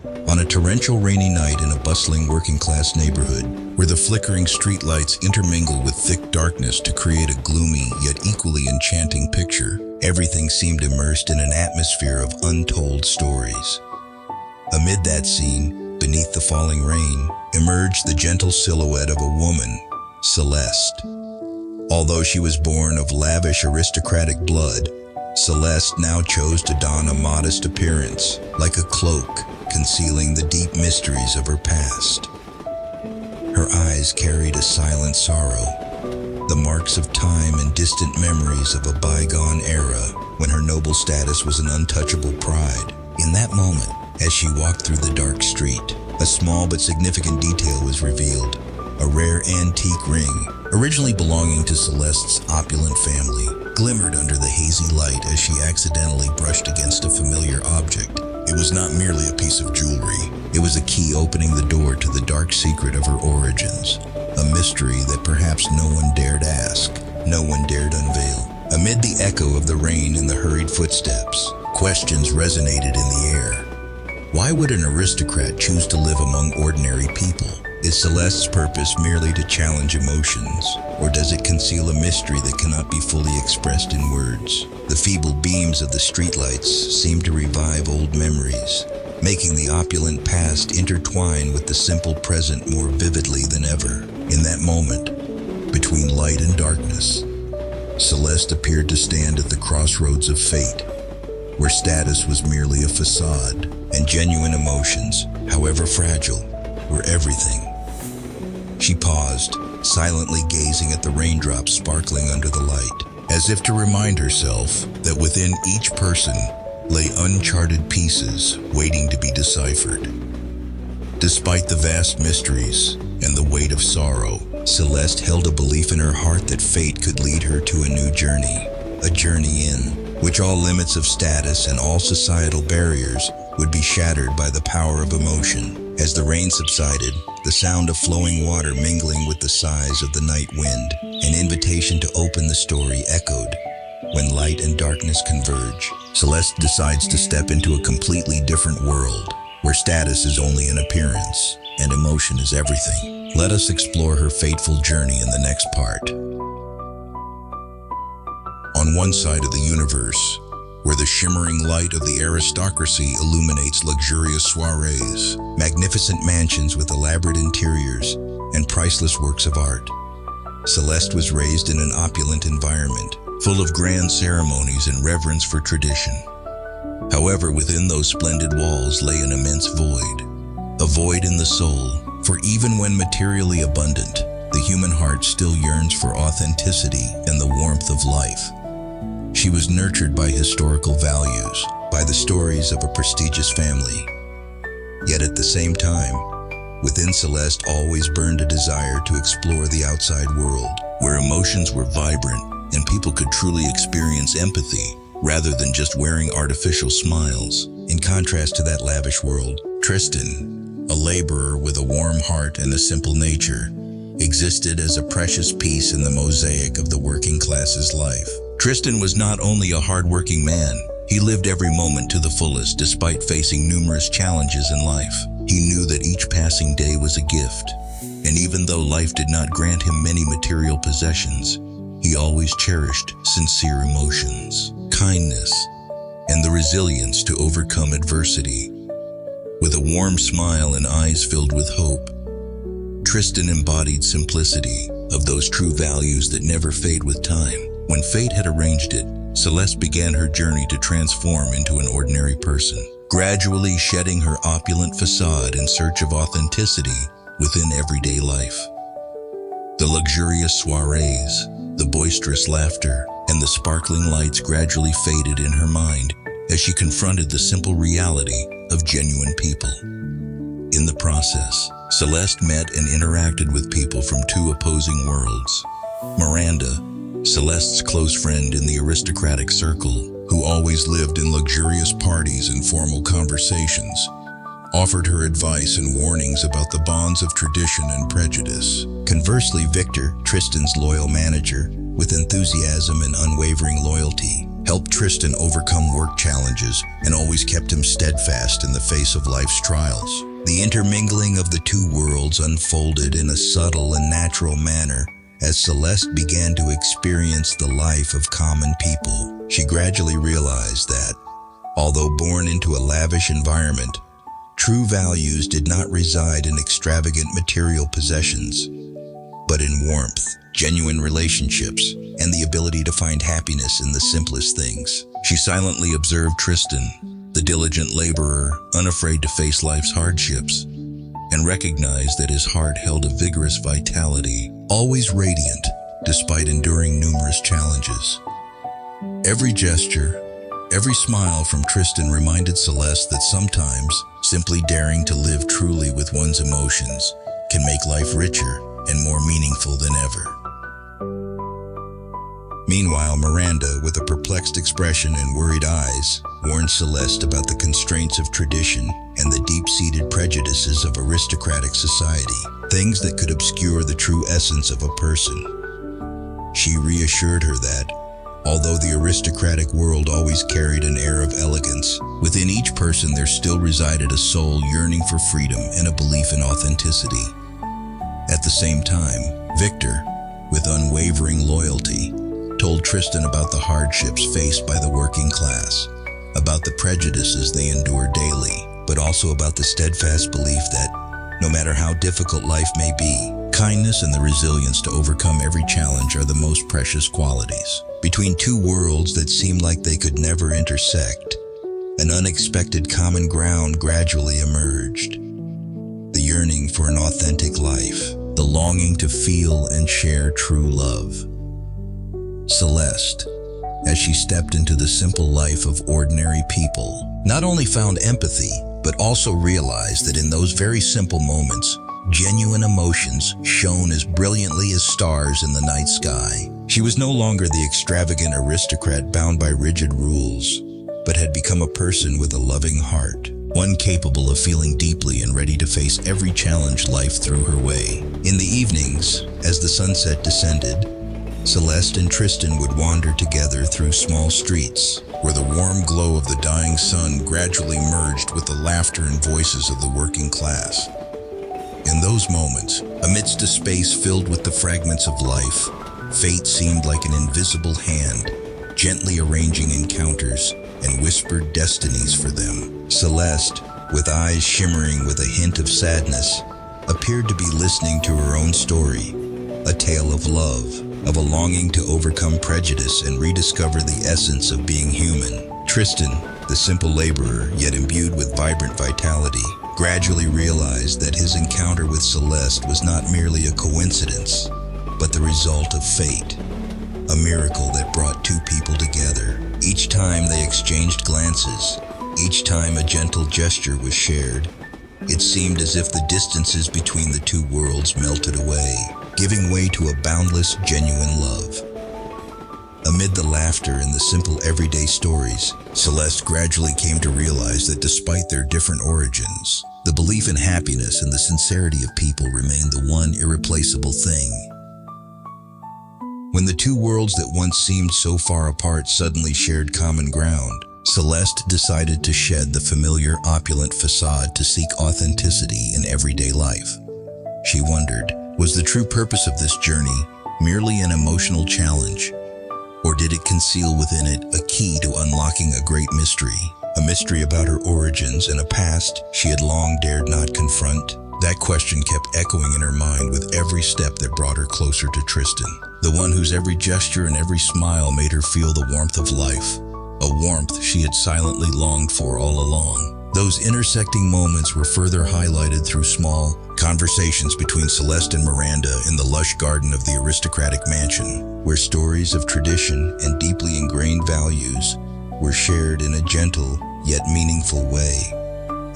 On a torrential rainy night in a bustling working-class neighborhood, where the flickering streetlights intermingle with thick darkness to create a gloomy yet equally enchanting picture, everything seemed immersed in an atmosphere of untold stories. Amid that scene, beneath the falling rain, emerged the gentle silhouette of a woman, Celeste. Although she was born of lavish aristocratic blood, Celeste now chose to don a modest appearance, like a cloak, concealing the deep mysteries of her past. Her eyes carried a silent sorrow, the marks of time and distant memories of a bygone era when her noble status was an untouchable pride. In that moment, as she walked through the dark street, a small but significant detail was revealed. A rare antique ring, originally belonging to Celeste's opulent family, glimmered under the hazy light as she accidentally brushed against a familiar object. It was not merely a piece of jewelry. It was a key opening the door to the dark secret of her origins, a mystery that perhaps no one dared ask, no one dared unveil. Amid the echo of the rain and the hurried footsteps, questions resonated in the air. Why would an aristocrat choose to live among ordinary people? Is Celeste's purpose merely to challenge emotions, or does it conceal a mystery that cannot be fully expressed in words? The feeble beams of the streetlights seemed to revive old memories, making the opulent past intertwine with the simple present more vividly than ever. In that moment, between light and darkness, Celeste appeared to stand at the crossroads of fate, where status was merely a facade, and genuine emotions, however fragile, were everything. She paused, silently gazing at the raindrops sparkling under the light, as if to remind herself that within each person lay uncharted pieces waiting to be deciphered. Despite the vast mysteries and the weight of sorrow, Celeste held a belief in her heart that fate could lead her to a new journey, a journey in which all limits of status and all societal barriers would be shattered by the power of emotion. As the rain subsided, the sound of flowing water mingling with the sighs of the night wind, an invitation to open the story echoed. When light and darkness converge, Celeste decides to step into a completely different world, where status is only an appearance and emotion is everything. Let us explore her fateful journey in the next part. On one side of the universe, where the shimmering light of the aristocracy illuminates luxurious soirees, magnificent mansions with elaborate interiors, and priceless works of art, Celeste was raised in an opulent environment, full of grand ceremonies and reverence for tradition. However, within those splendid walls lay an immense void, a void in the soul, for even when materially abundant, the human heart still yearns for authenticity and the warmth of life. She was nurtured by historical values, by the stories of a prestigious family. Yet at the same time, within Celeste always burned a desire to explore the outside world, where emotions were vibrant and people could truly experience empathy, rather than just wearing artificial smiles. In contrast to that lavish world, Tristan, a laborer with a warm heart and a simple nature, existed as a precious piece in the mosaic of the working class's life. Tristan was not only a hardworking man, he lived every moment to the fullest despite facing numerous challenges in life. He knew that each passing day was a gift, and even though life did not grant him many material possessions, he always cherished sincere emotions, kindness, and the resilience to overcome adversity. With a warm smile and eyes filled with hope, Tristan embodied simplicity, of those true values that never fade with time. When fate had arranged it, Celeste began her journey to transform into an ordinary person, gradually shedding her opulent facade in search of authenticity within everyday life. The luxurious soirees, the boisterous laughter, and the sparkling lights gradually faded in her mind as she confronted the simple reality of genuine people. In the process, Celeste met and interacted with people from two opposing worlds. Miranda, Celeste's close friend in the aristocratic circle, who always lived in luxurious parties and formal conversations, offered her advice and warnings about the bonds of tradition and prejudice. Conversely, Victor, Tristan's loyal manager, with enthusiasm and unwavering loyalty, helped Tristan overcome work challenges, and always kept him steadfast in the face of life's trials. The intermingling of the two worlds unfolded in a subtle and natural manner as Celeste began to experience the life of common people. She gradually realized that, although born into a lavish environment, true values did not reside in extravagant material possessions, but in warmth, genuine relationships, and the ability to find happiness in the simplest things. She silently observed Tristan, the diligent laborer, unafraid to face life's hardships, and recognized that his heart held a vigorous vitality, always radiant despite enduring numerous challenges. Every gesture, every smile from Tristan reminded Celeste that sometimes simply daring to live truly with one's emotions can make life richer and more meaningful than ever. Meanwhile, Miranda, with a perplexed expression and worried eyes, warned Celeste about the constraints of tradition and the deep-seated prejudices of aristocratic society, things that could obscure the true essence of a person. She reassured her that, although the aristocratic world always carried an air of elegance, within each person there still resided a soul yearning for freedom and a belief in authenticity. At the same time, Victor, with unwavering loyalty, told Tristan about the hardships faced by the working class, about the prejudices they endure daily, but also about the steadfast belief that, no matter how difficult life may be, kindness and the resilience to overcome every challenge are the most precious qualities. Between two worlds that seemed like they could never intersect, an unexpected common ground gradually emerged. The yearning for an authentic life, the longing to feel and share true love. Celeste, as she stepped into the simple life of ordinary people, not only found empathy, but also realized that in those very simple moments, genuine emotions shone as brilliantly as stars in the night sky. She was no longer the extravagant aristocrat bound by rigid rules, but had become a person with a loving heart, one capable of feeling deeply and ready to face every challenge life threw her way. In the evenings, as the sunset descended, Celeste and Tristan would wander together through small streets, where the warm glow of the dying sun gradually merged with the laughter and voices of the working class. In those moments, amidst a space filled with the fragments of life, fate seemed like an invisible hand, gently arranging encounters and whispered destinies for them. Celeste, with eyes shimmering with a hint of sadness, appeared to be listening to her own story, a tale of love, of a longing to overcome prejudice and rediscover the essence of being human. Tristan, the simple laborer, yet imbued with vibrant vitality, gradually realized that his encounter with Celeste was not merely a coincidence, but the result of fate, a miracle that brought two people together. Each time they exchanged glances, each time a gentle gesture was shared, it seemed as if the distances between the two worlds melted away, giving way to a boundless, genuine love. Amid the laughter and the simple everyday stories, Celeste gradually came to realize that despite their different origins, the belief in happiness and the sincerity of people remained the one irreplaceable thing. When the two worlds that once seemed so far apart suddenly shared common ground, Celeste decided to shed the familiar opulent facade to seek authenticity in everyday life. She wondered, was the true purpose of this journey merely an emotional challenge, or did it conceal within it a key to unlocking a great mystery? A mystery about her origins and a past she had long dared not confront? That question kept echoing in her mind with every step that brought her closer to Tristan, the one whose every gesture and every smile made her feel the warmth of life, a warmth she had silently longed for all along. Those intersecting moments were further highlighted through small conversations between Celeste and Miranda in the lush garden of the aristocratic mansion, where stories of tradition and deeply ingrained values were shared in a gentle yet meaningful way.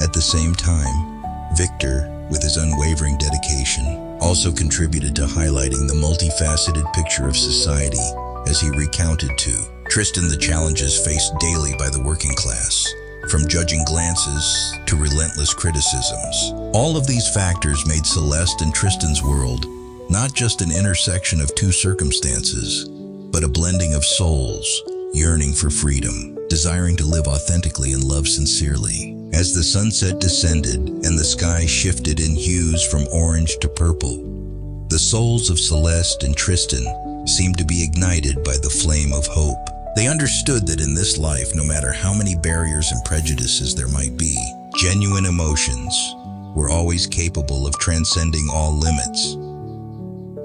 At the same time, Victor, with his unwavering dedication, also contributed to highlighting the multifaceted picture of society as he recounted to Tristan the challenges faced daily by the working class, from judging glances to relentless criticisms. All of these factors made Celeste and Tristan's world not just an intersection of two circumstances, but a blending of souls, yearning for freedom, desiring to live authentically and love sincerely. As the sunset descended and the sky shifted in hues from orange to purple, the souls of Celeste and Tristan seemed to be ignited by the flame of hope. They understood that in this life, no matter how many barriers and prejudices there might be, genuine emotions were always capable of transcending all limits.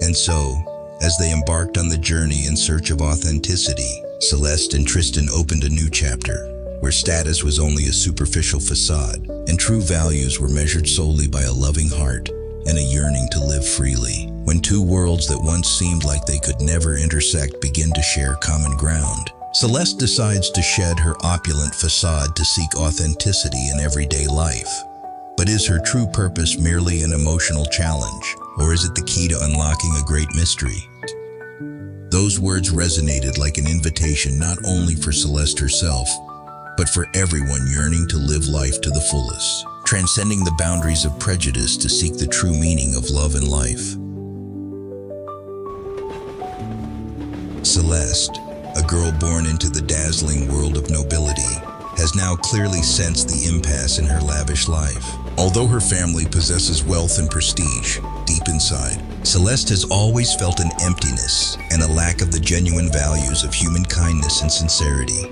And so, as they embarked on the journey in search of authenticity, Celeste and Tristan opened a new chapter, where status was only a superficial facade, and true values were measured solely by a loving heart and a yearning to live freely. When two worlds that once seemed like they could never intersect begin to share common ground, Celeste decides to shed her opulent facade to seek authenticity in everyday life. But is her true purpose merely an emotional challenge, or is it the key to unlocking a great mystery? Those words resonated like an invitation not only for Celeste herself, but for everyone yearning to live life to the fullest, transcending the boundaries of prejudice to seek the true meaning of love and life. Celeste, a girl born into the dazzling world of nobility, has now clearly sensed the impasse in her lavish life. Although her family possesses wealth and prestige, deep inside, Celeste has always felt an emptiness and a lack of the genuine values of human kindness and sincerity.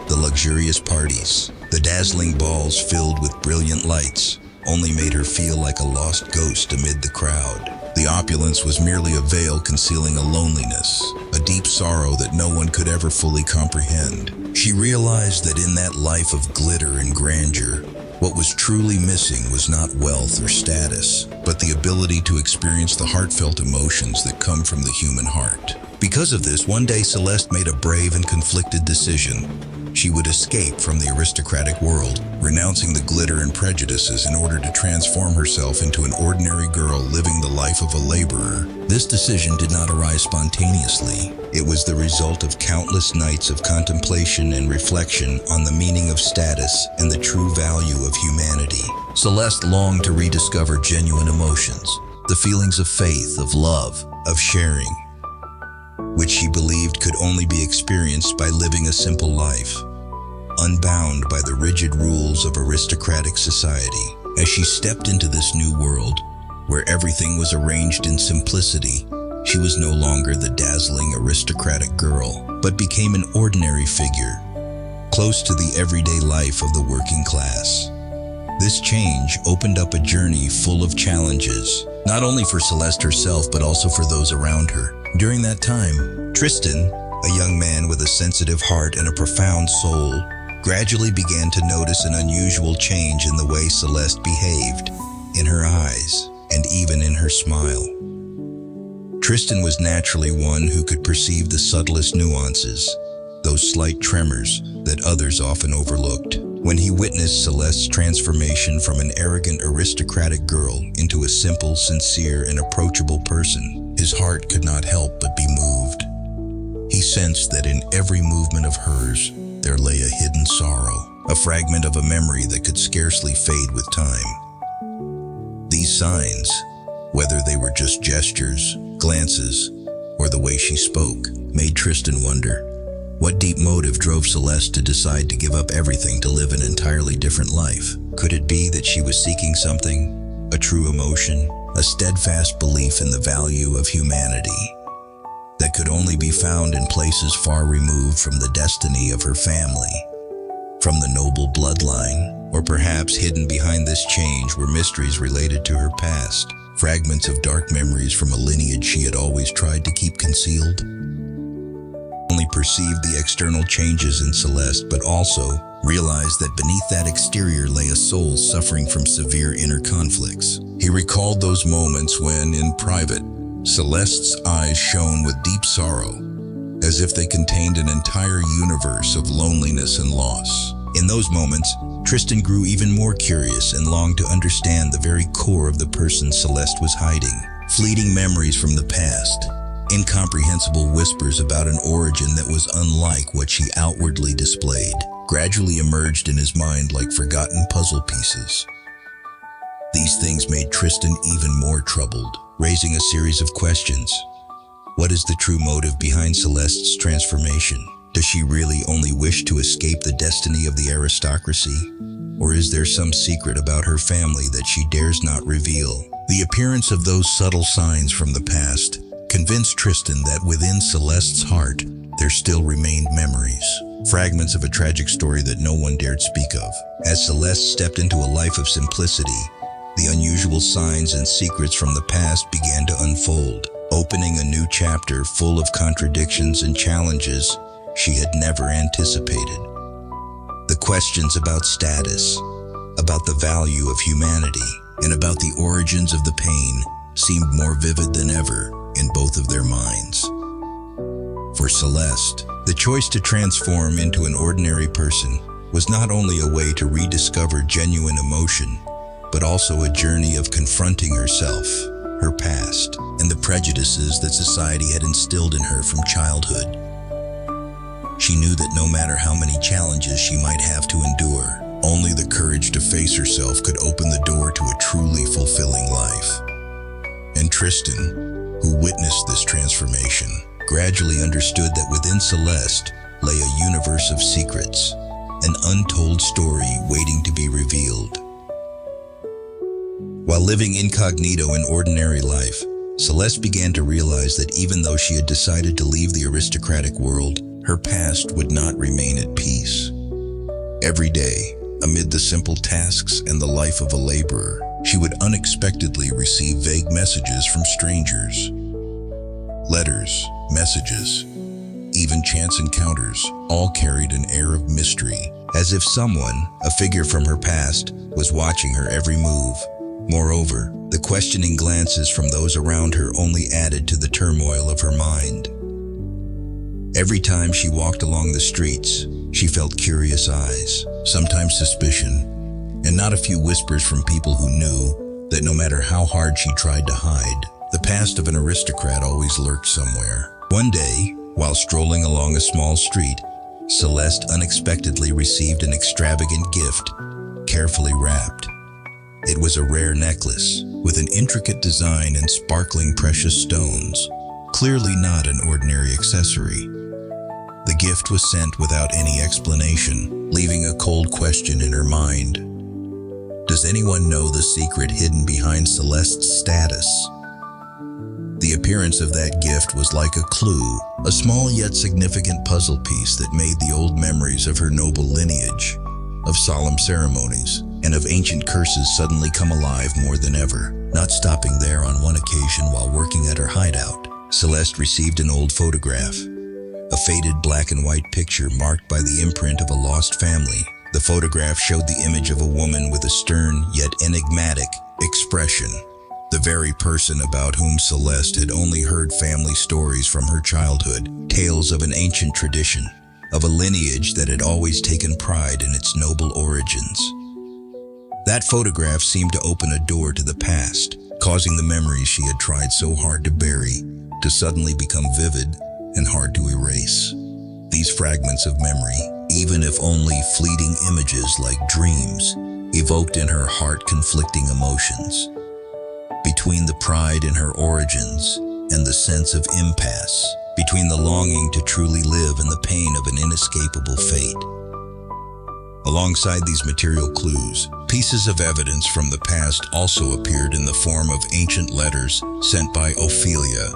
The luxurious parties, the dazzling balls filled with brilliant lights, only made her feel like a lost ghost amid the crowd. The opulence was merely a veil concealing a loneliness, a deep sorrow that no one could ever fully comprehend. She realized that in that life of glitter and grandeur, what was truly missing was not wealth or status, but the ability to experience the heartfelt emotions that come from the human heart. Because of this, one day Celeste made a brave and conflicted decision. She would escape from the aristocratic world, renouncing the glitter and prejudices in order to transform herself into an ordinary girl living the life of a laborer. This decision did not arise spontaneously. It was the result of countless nights of contemplation and reflection on the meaning of status and the true value of humanity. Celeste longed to rediscover genuine emotions, the feelings of faith, of love, of sharing, which she believed could only be experienced by living a simple life, unbound by the rigid rules of aristocratic society. As she stepped into this new world, where everything was arranged in simplicity, she was no longer the dazzling aristocratic girl, but became an ordinary figure, close to the everyday life of the working class. This change opened up a journey full of challenges, not only for Celeste herself, but also for those around her. During that time, Tristan, a young man with a sensitive heart and a profound soul, gradually began to notice an unusual change in the way Celeste behaved, in her eyes, and even in her smile. Tristan was naturally one who could perceive the subtlest nuances, those slight tremors that others often overlooked. When he witnessed Celeste's transformation from an arrogant aristocratic girl into a simple, sincere, and approachable person, his heart could not help but be moved. He sensed that in every movement of hers, there lay a hidden sorrow, a fragment of a memory that could scarcely fade with time. These signs, whether they were just gestures, glances, or the way she spoke, made Tristan wonder. What deep motive drove Celeste to decide to give up everything to live an entirely different life? Could it be that she was seeking something, a true emotion, a steadfast belief in the value of humanity that could only be found in places far removed from the destiny of her family, from the noble bloodline? Or perhaps hidden behind this change were mysteries related to her past, fragments of dark memories from a lineage she had always tried to keep concealed? Only perceived the external changes in Celeste, but also realized that beneath that exterior lay a soul suffering from severe inner conflicts. He recalled those moments when, in private, Celeste's eyes shone with deep sorrow, as if they contained an entire universe of loneliness and loss. In those moments, Tristan grew even more curious and longed to understand the very core of the person Celeste was hiding. Fleeting memories from the past, incomprehensible whispers about an origin that was unlike what she outwardly displayed, gradually emerged in his mind like forgotten puzzle pieces. These things made Tristan even more troubled, raising a series of questions. What is the true motive behind Celeste's transformation? Does she really only wish to escape the destiny of the aristocracy? Or is there some secret about her family that she dares not reveal? The appearance of those subtle signs from the past convinced Tristan that within Celeste's heart, there still remained memories, fragments of a tragic story that no one dared speak of. As Celeste stepped into a life of simplicity, the unusual signs and secrets from the past began to unfold, opening a new chapter full of contradictions and challenges she had never anticipated. The questions about status, about the value of humanity, and about the origins of the pain seemed more vivid than ever in both of their minds. For Celeste, the choice to transform into an ordinary person was not only a way to rediscover genuine emotion, but also a journey of confronting herself, her past, and the prejudices that society had instilled in her from childhood. She knew that no matter how many challenges she might have to endure, only the courage to face herself could open the door to a truly fulfilling life. And Tristan, who witnessed this transformation, gradually understood that within Celeste lay a universe of secrets, an untold story waiting to be revealed. While living incognito in ordinary life, Celeste began to realize that even though she had decided to leave the aristocratic world, her past would not remain at peace. Every day, amid the simple tasks and the life of a laborer, she would unexpectedly receive vague messages from strangers. Letters, messages, even chance encounters, all carried an air of mystery, as if someone, a figure from her past, was watching her every move. Moreover, the questioning glances from those around her only added to the turmoil of her mind. Every time she walked along the streets, she felt curious eyes, sometimes suspicion, and not a few whispers from people who knew that no matter how hard she tried to hide, the past of an aristocrat always lurked somewhere. One day, while strolling along a small street, Celeste unexpectedly received an extravagant gift, carefully wrapped. It was a rare necklace with an intricate design and sparkling precious stones, clearly not an ordinary accessory. The gift was sent without any explanation, leaving a cold question in her mind. Does anyone know the secret hidden behind Celeste's status? The appearance of that gift was like a clue, a small yet significant puzzle piece that made the old memories of her noble lineage, of solemn ceremonies, and of ancient curses suddenly come alive more than ever. Not stopping there, on one occasion while working at her hideout, Celeste received an old photograph, a faded black and white picture marked by the imprint of a lost family. The photograph showed the image of a woman with a stern yet enigmatic expression, the very person about whom Celeste had only heard family stories from her childhood, tales of an ancient tradition, of a lineage that had always taken pride in its noble origins. That photograph seemed to open a door to the past, causing the memories she had tried so hard to bury to suddenly become vivid and hard to erase. These fragments of memory, even if only fleeting images like dreams, evoked in her heart conflicting emotions. Between the pride in her origins and the sense of impasse, between the longing to truly live and the pain of an inescapable fate. Alongside these material clues, pieces of evidence from the past also appeared in the form of ancient letters sent by Ophelia,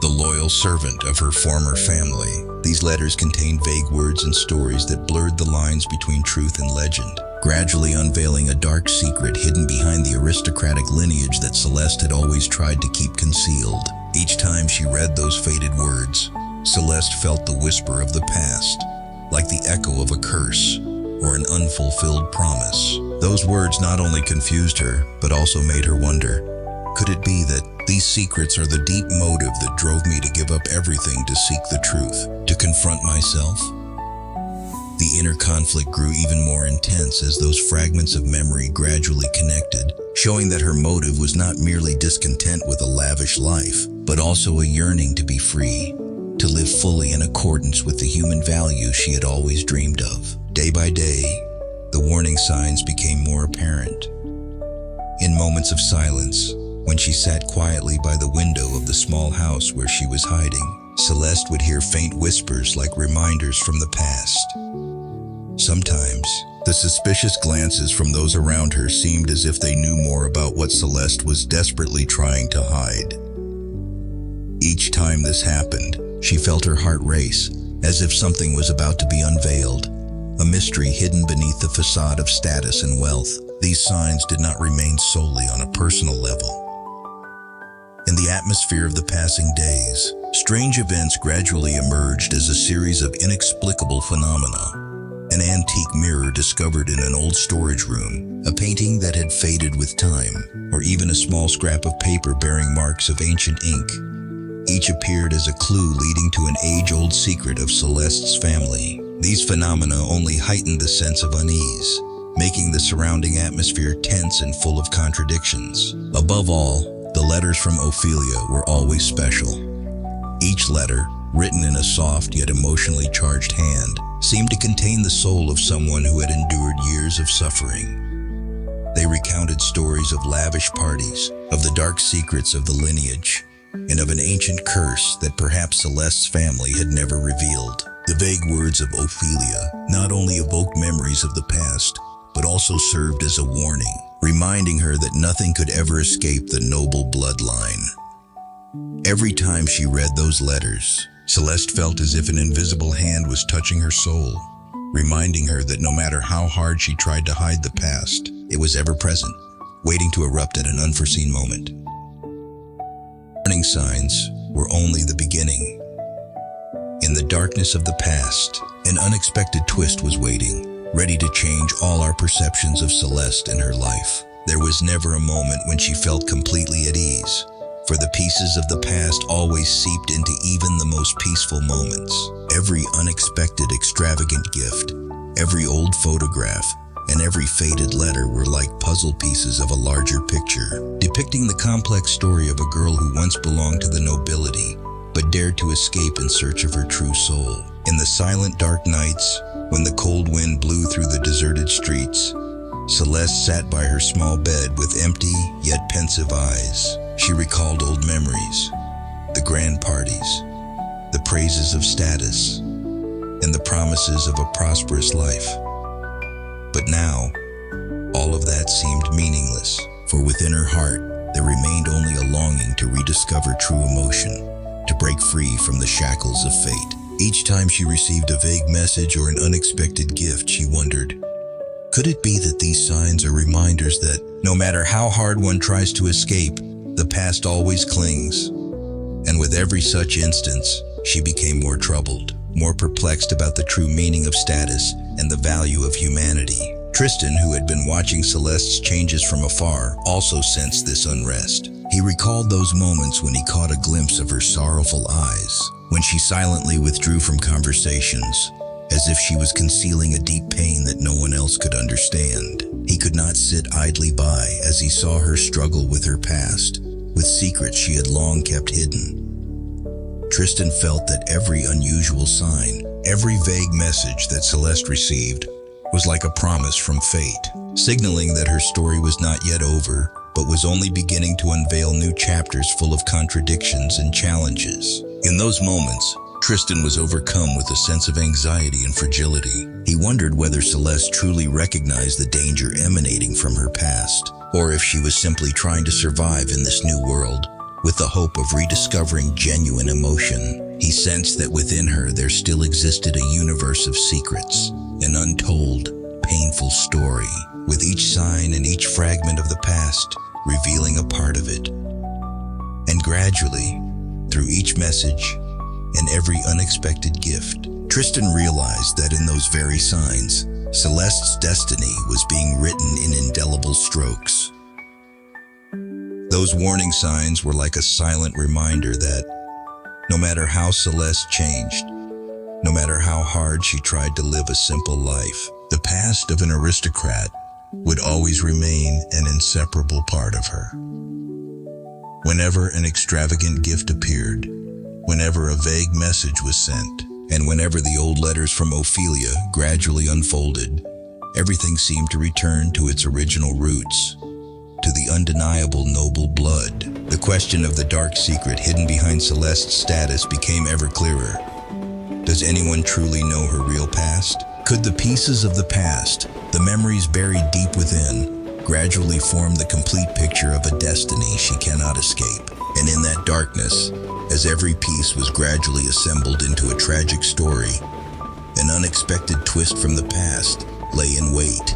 the loyal servant of her former family. These letters contained vague words and stories that blurred the lines between truth and legend, gradually unveiling a dark secret hidden behind the aristocratic lineage that Celeste had always tried to keep concealed. Each time she read those faded words, Celeste felt the whisper of the past, like the echo of a curse or an unfulfilled promise. Those words not only confused her, but also made her wonder, could it be that these secrets are the deep motive that drove me to give up everything to seek the truth, to confront myself? The inner conflict grew even more intense as those fragments of memory gradually connected, showing that her motive was not merely discontent with a lavish life, but also a yearning to be free, to live fully in accordance with the human values she had always dreamed of. Day by day, the warning signs became more apparent. In moments of silence, when she sat quietly by the window of the small house where she was hiding, Celeste would hear faint whispers like reminders from the past. Sometimes, the suspicious glances from those around her seemed as if they knew more about what Celeste was desperately trying to hide. Each time this happened, she felt her heart race, as if something was about to be unveiled, a mystery hidden beneath the facade of status and wealth. These signs did not remain solely on a personal level. In the atmosphere of the passing days, strange events gradually emerged as a series of inexplicable phenomena. An antique mirror discovered in an old storage room, a painting that had faded with time, or even a small scrap of paper bearing marks of ancient ink. Each appeared as a clue leading to an age-old secret of Celeste's family. These phenomena only heightened the sense of unease, making the surrounding atmosphere tense and full of contradictions. Above all, the letters from Ophelia were always special. Each letter, written in a soft yet emotionally charged hand, seemed to contain the soul of someone who had endured years of suffering. They recounted stories of lavish parties, of the dark secrets of the lineage, and of an ancient curse that perhaps Celeste's family had never revealed. The vague words of Ophelia not only evoked memories of the past, but also served as a warning, reminding her that nothing could ever escape the noble bloodline. Every time she read those letters, Celeste felt as if an invisible hand was touching her soul, reminding her that no matter how hard she tried to hide the past, it was ever present, waiting to erupt at an unforeseen moment. Warning signs were only the beginning. In the darkness of the past, an unexpected twist was waiting, ready to change all our perceptions of Celeste and her life. There was never a moment when she felt completely at ease, for the pieces of the past always seeped into even the most peaceful moments. Every unexpected extravagant gift, every old photograph, and every faded letter were like puzzle pieces of a larger picture, depicting the complex story of a girl who once belonged to the nobility, but dared to escape in search of her true soul. In the silent dark nights, when the cold wind blew through the deserted streets, Celeste sat by her small bed with empty yet pensive eyes. She recalled old memories, the grand parties, the praises of status, and the promises of a prosperous life. But now, all of that seemed meaningless, for within her heart, there remained only a longing to rediscover true emotion, to break free from the shackles of fate. Each time she received a vague message or an unexpected gift, she wondered, could it be that these signs are reminders that, no matter how hard one tries to escape, the past always clings? And with every such instance, she became more troubled, more perplexed about the true meaning of status and the value of humanity. Tristan, who had been watching Celeste's changes from afar, also sensed this unrest. He recalled those moments when he caught a glimpse of her sorrowful eyes, when she silently withdrew from conversations, as if she was concealing a deep pain that no one else could understand. He could not sit idly by as he saw her struggle with her past, with secrets she had long kept hidden. Tristan felt that every unusual sign, every vague message that Celeste received, was like a promise from fate, signaling that her story was not yet over, but was only beginning to unveil new chapters full of contradictions and challenges. In those moments, Tristan was overcome with a sense of anxiety and fragility. He wondered whether Celeste truly recognized the danger emanating from her past, or if she was simply trying to survive in this new world, with the hope of rediscovering genuine emotion. He sensed that within her there still existed a universe of secrets, an untold, painful story, with each sign and each fragment of the past revealing a part of it. And gradually, through each message and every unexpected gift, Tristan realized that in those very signs, Celeste's destiny was being written in indelible strokes. Those warning signs were like a silent reminder that, no matter how Celeste changed, no matter how hard she tried to live a simple life, the past of an aristocrat would always remain an inseparable part of her. Whenever an extravagant gift appeared, whenever a vague message was sent, and whenever the old letters from Ophelia gradually unfolded, everything seemed to return to its original roots, to the undeniable noble blood. The question of the dark secret hidden behind Celeste's status became ever clearer. Does anyone truly know her real past? Could the pieces of the past, the memories buried deep within, gradually form the complete picture of a destiny she cannot escape? And in that darkness, as every piece was gradually assembled into a tragic story, an unexpected twist from the past lay in wait,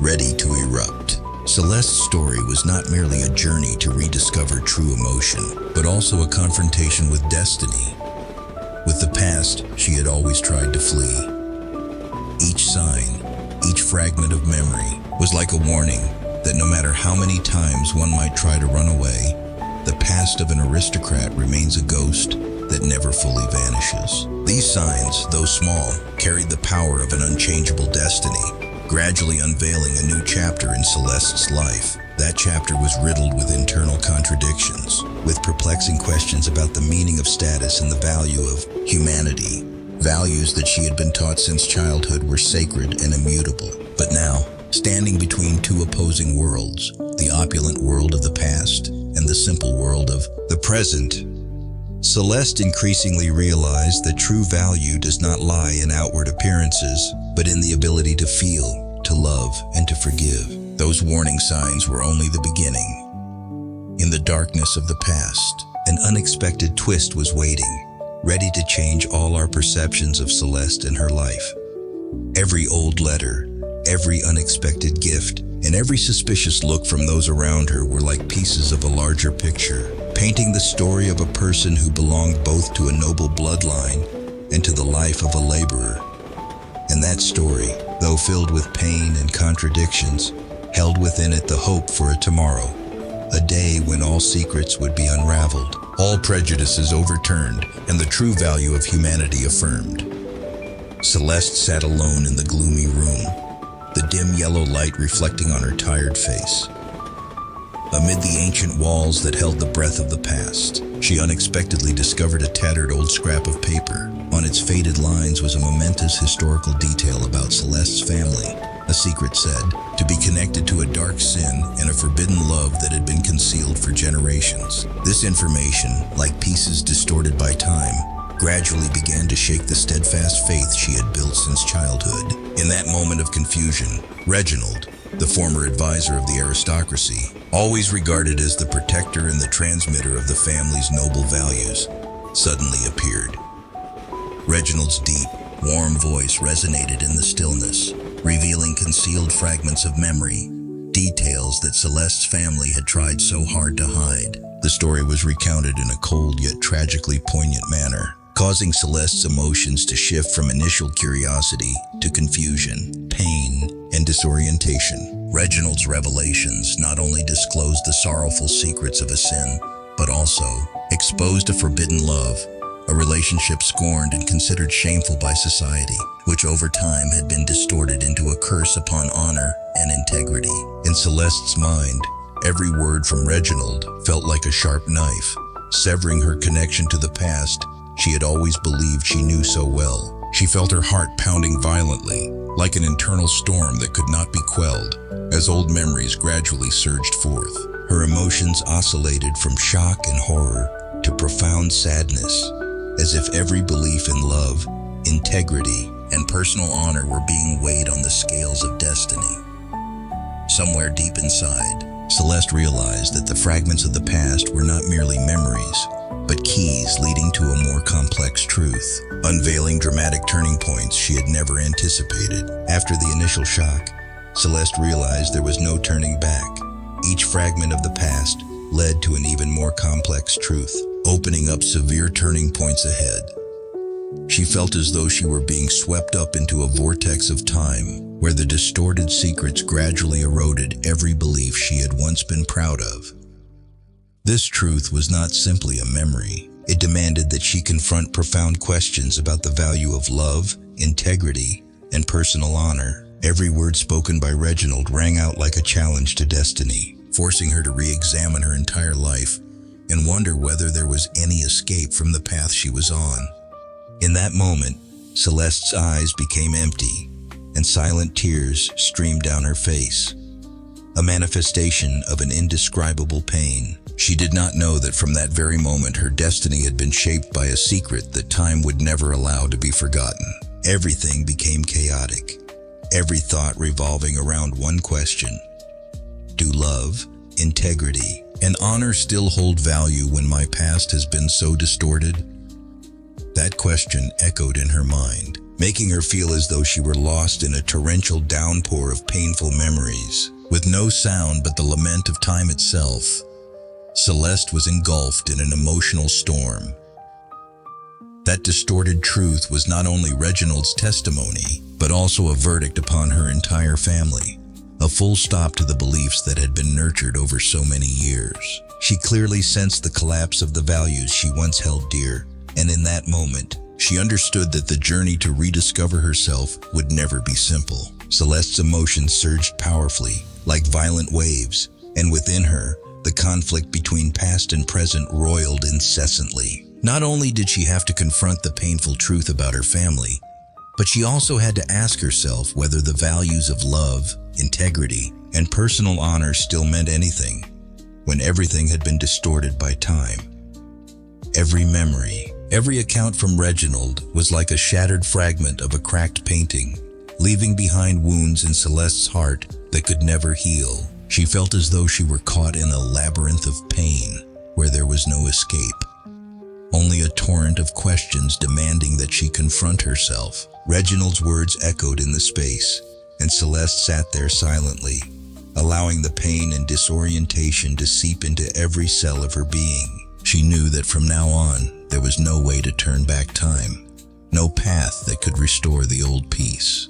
ready to erupt. Celeste's story was not merely a journey to rediscover true emotion, but also a confrontation with destiny. With the past, she had always tried to flee. Each sign, each fragment of memory was like a warning that no matter how many times one might try to run away, the past of an aristocrat remains a ghost that never fully vanishes. These signs, though small, carried the power of an unchangeable destiny, gradually unveiling a new chapter in Celeste's life. That chapter was riddled with internal contradictions, with perplexing questions about the meaning of status and the value of humanity. Values that she had been taught since childhood were sacred and immutable. But now, standing between two opposing worlds, the opulent world of the past and the simple world of the present, Celeste increasingly realized that true value does not lie in outward appearances, but in the ability to feel, to love, and to forgive. Those warning signs were only the beginning. In the darkness of the past, an unexpected twist was waiting, ready to change all our perceptions of Celeste and her life. Every old letter, every unexpected gift, and every suspicious look from those around her were like pieces of a larger picture, painting the story of a person who belonged both to a noble bloodline and to the life of a laborer. And that story, though filled with pain and contradictions, held within it the hope for a tomorrow, a day when all secrets would be unraveled, all prejudices overturned, and the true value of humanity affirmed. Celeste sat alone in the gloomy room, the dim yellow light reflecting on her tired face. Amid the ancient walls that held the breath of the past, she unexpectedly discovered a tattered old scrap of paper. On its faded lines was a momentous historical detail about Celeste's family. A secret said to be connected to a dark sin and a forbidden love that had been concealed for generations. This information, like pieces distorted by time, gradually began to shake the steadfast faith she had built since childhood. In that moment of confusion, Reginald, the former advisor of the aristocracy, always regarded as the protector and the transmitter of the family's noble values, suddenly appeared. Reginald's deep, warm voice resonated in the stillness, revealing concealed fragments of memory, details that Celeste's family had tried so hard to hide. The story was recounted in a cold yet tragically poignant manner, causing Celeste's emotions to shift from initial curiosity to confusion, pain, and disorientation. Reginald's revelations not only disclosed the sorrowful secrets of a sin, but also exposed a forbidden love, a relationship scorned and considered shameful by society, which over time had been distorted into a curse upon honor and integrity. In Celeste's mind, every word from Reginald felt like a sharp knife, severing her connection to the past she had always believed she knew so well. She felt her heart pounding violently, like an internal storm that could not be quelled, as old memories gradually surged forth. Her emotions oscillated from shock and horror to profound sadness, as if every belief in love, integrity, and personal honor were being weighed on the scales of destiny. Somewhere deep inside, Celeste realized that the fragments of the past were not merely memories, but keys leading to a more complex truth, unveiling dramatic turning points she had never anticipated. After the initial shock, Celeste realized there was no turning back. Each fragment of the past led to an even more complex truth, opening up severe turning points ahead. She felt as though she were being swept up into a vortex of time, where the distorted secrets gradually eroded every belief she had once been proud of. This truth was not simply a memory. It demanded that she confront profound questions about the value of love, integrity, and personal honor. Every word spoken by Reginald rang out like a challenge to destiny, forcing her to re-examine her entire life and wonder whether there was any escape from the path she was on. In that moment, Celeste's eyes became empty, and silent tears streamed down her face. a manifestation of an indescribable pain. She did not know that from that very moment her destiny had been shaped by a secret that time would never allow to be forgotten. Everything became chaotic, every thought revolving around one question: do love, integrity, and honor still hold value when my past has been so distorted? That question echoed in her mind, making her feel as though she were lost in a torrential downpour of painful memories. With no sound but the lament of time itself, Celeste was engulfed in an emotional storm. That distorted truth was not only Reginald's testimony, but also a verdict upon her entire family, a full stop to the beliefs that had been nurtured over so many years. She clearly sensed the collapse of the values she once held dear, and in that moment, she understood that the journey to rediscover herself would never be simple. Celeste's emotions surged powerfully, like violent waves, and within her, the conflict between past and present roiled incessantly. Not only did she have to confront the painful truth about her family, but she also had to ask herself whether the values of love, integrity, and personal honor still meant anything when everything had been distorted by time. Every memory, every account from Reginald was like a shattered fragment of a cracked painting, leaving behind wounds in Celeste's heart that could never heal. She felt as though she were caught in a labyrinth of pain where there was no escape. Only a torrent of questions demanding that she confront herself. Reginald's words echoed in the space, and Celeste sat there silently, allowing the pain and disorientation to seep into every cell of her being. She knew that from now on, there was no way to turn back time, no path that could restore the old peace.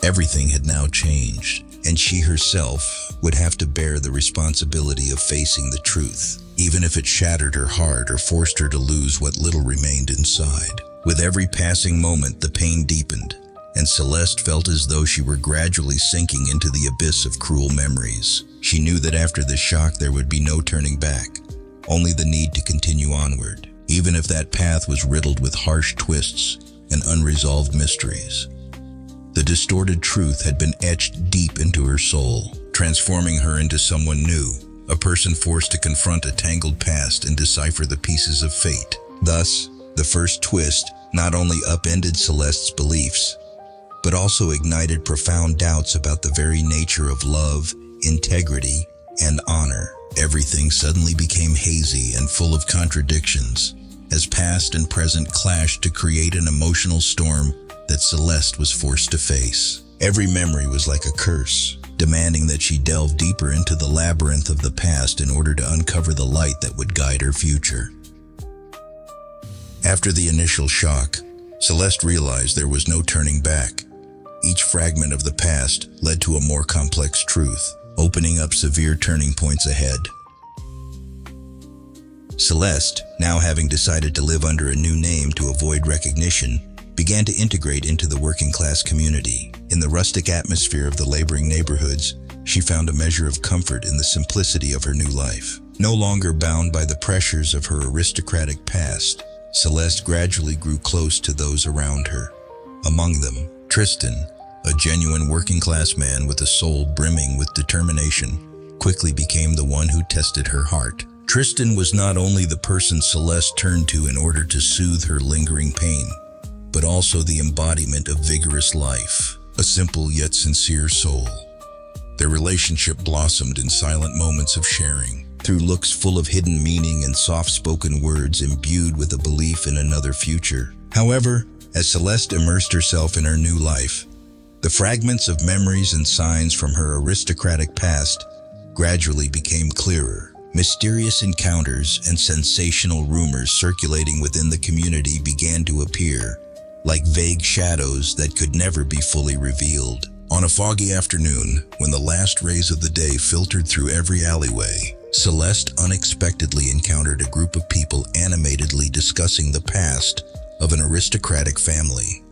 Everything had now changed, and she herself would have to bear the responsibility of facing the truth, even if it shattered her heart or forced her to lose what little remained inside. With every passing moment, the pain deepened, and Celeste felt as though she were gradually sinking into the abyss of cruel memories. She knew that after this shock there would be no turning back, only the need to continue onward, even if that path was riddled with harsh twists and unresolved mysteries. The distorted truth had been etched deep into her soul, transforming her into someone new, a person forced to confront a tangled past and decipher the pieces of fate. Thus, the first twist not only upended Celeste's beliefs, but also ignited profound doubts about the very nature of love, integrity, and honor. Everything suddenly became hazy and full of contradictions, as past and present clashed to create an emotional storm that Celeste was forced to face. Every memory was like a curse, demanding that she delve deeper into the labyrinth of the past in order to uncover the light that would guide her future. After the initial shock, Celeste realized there was no turning back. Each fragment of the past led to a more complex truth, opening up severe turning points ahead. Celeste, now having decided to live under a new name to avoid recognition, began to integrate into the working-class community. In the rustic atmosphere of the laboring neighborhoods, she found a measure of comfort in the simplicity of her new life. No longer bound by the pressures of her aristocratic past, Celeste gradually grew close to those around her. Among them, Tristan, a genuine working-class man with a soul brimming with determination, quickly became the one who tested her heart. Tristan was not only the person Celeste turned to in order to soothe her lingering pain, but also the embodiment of vigorous life, a simple yet sincere soul. Their relationship blossomed in silent moments of sharing, through looks full of hidden meaning and soft-spoken words imbued with a belief in another future. However, as Celeste immersed herself in her new life, the fragments of memories and signs from her aristocratic past gradually became clearer. Mysterious encounters and sensational rumors circulating within the community began to appear, like vague shadows that could never be fully revealed. On a foggy afternoon, when the last rays of the day filtered through every alleyway, Celeste unexpectedly encountered a group of people animatedly discussing the past of an aristocratic family.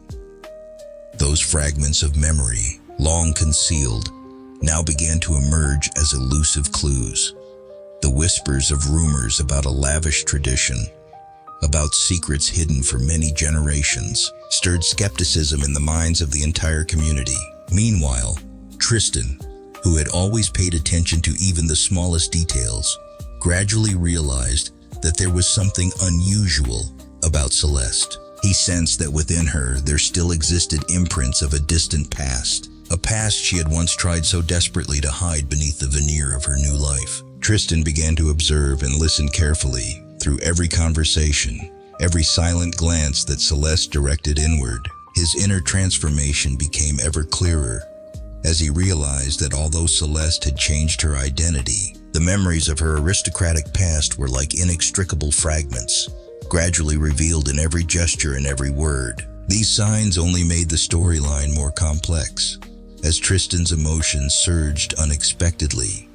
Those fragments of memory, long concealed, now began to emerge as elusive clues. The whispers of rumors about a lavish tradition, about secrets hidden for many generations, stirred skepticism in the minds of the entire community. Meanwhile, Tristan, who had always paid attention to even the smallest details, gradually realized that there was something unusual about Celeste. He sensed that within her there still existed imprints of a distant past, a past she had once tried so desperately to hide beneath the veneer of her new life. Tristan began to observe and listen carefully through every conversation, every silent glance that Celeste directed inward. His inner transformation became ever clearer as he realized that although Celeste had changed her identity, the memories of her aristocratic past were like inextricable fragments, gradually revealed in every gesture and every word. These signs only made the storyline more complex, as Tristan's emotions surged unexpectedly,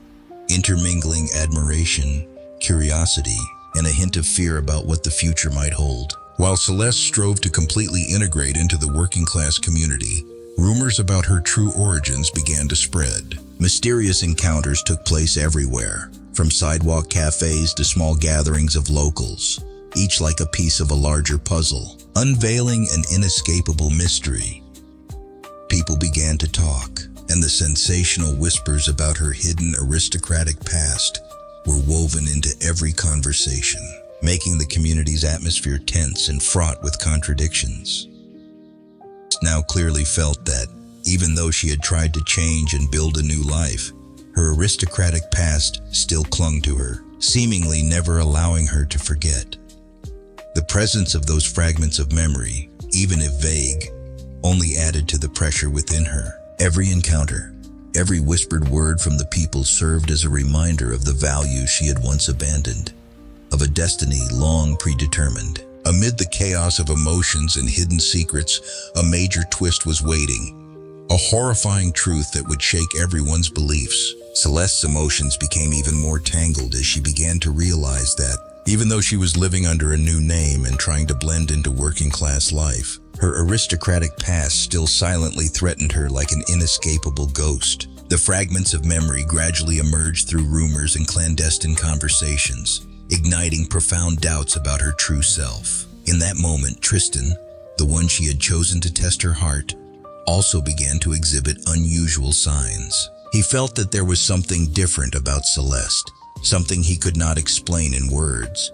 intermingling admiration, curiosity, and a hint of fear about what the future might hold. While Celeste strove to completely integrate into the working-class community, rumors about her true origins began to spread. Mysterious encounters took place everywhere, from sidewalk cafes to small gatherings of locals, each like a piece of a larger puzzle, unveiling an inescapable mystery. People began to talk, and the sensational whispers about her hidden aristocratic past were woven into every conversation, making the community's atmosphere tense and fraught with contradictions. Now clearly felt that, even though she had tried to change and build a new life, her aristocratic past still clung to her, seemingly never allowing her to forget. The presence of those fragments of memory, even if vague, only added to the pressure within her. Every encounter, every whispered word from the people served as a reminder of the values she had once abandoned, of a destiny long predetermined. Amid the chaos of emotions and hidden secrets, a major twist was waiting, a horrifying truth that would shake everyone's beliefs. Celeste's emotions became even more tangled as she began to realize that, even though she was living under a new name and trying to blend into working-class life, her aristocratic past still silently threatened her like an inescapable ghost. The fragments of memory gradually emerged through rumors and clandestine conversations, igniting profound doubts about her true self. In that moment, Tristan, the one she had chosen to test her heart, also began to exhibit unusual signs. He felt that there was something different about Celeste, something he could not explain in words.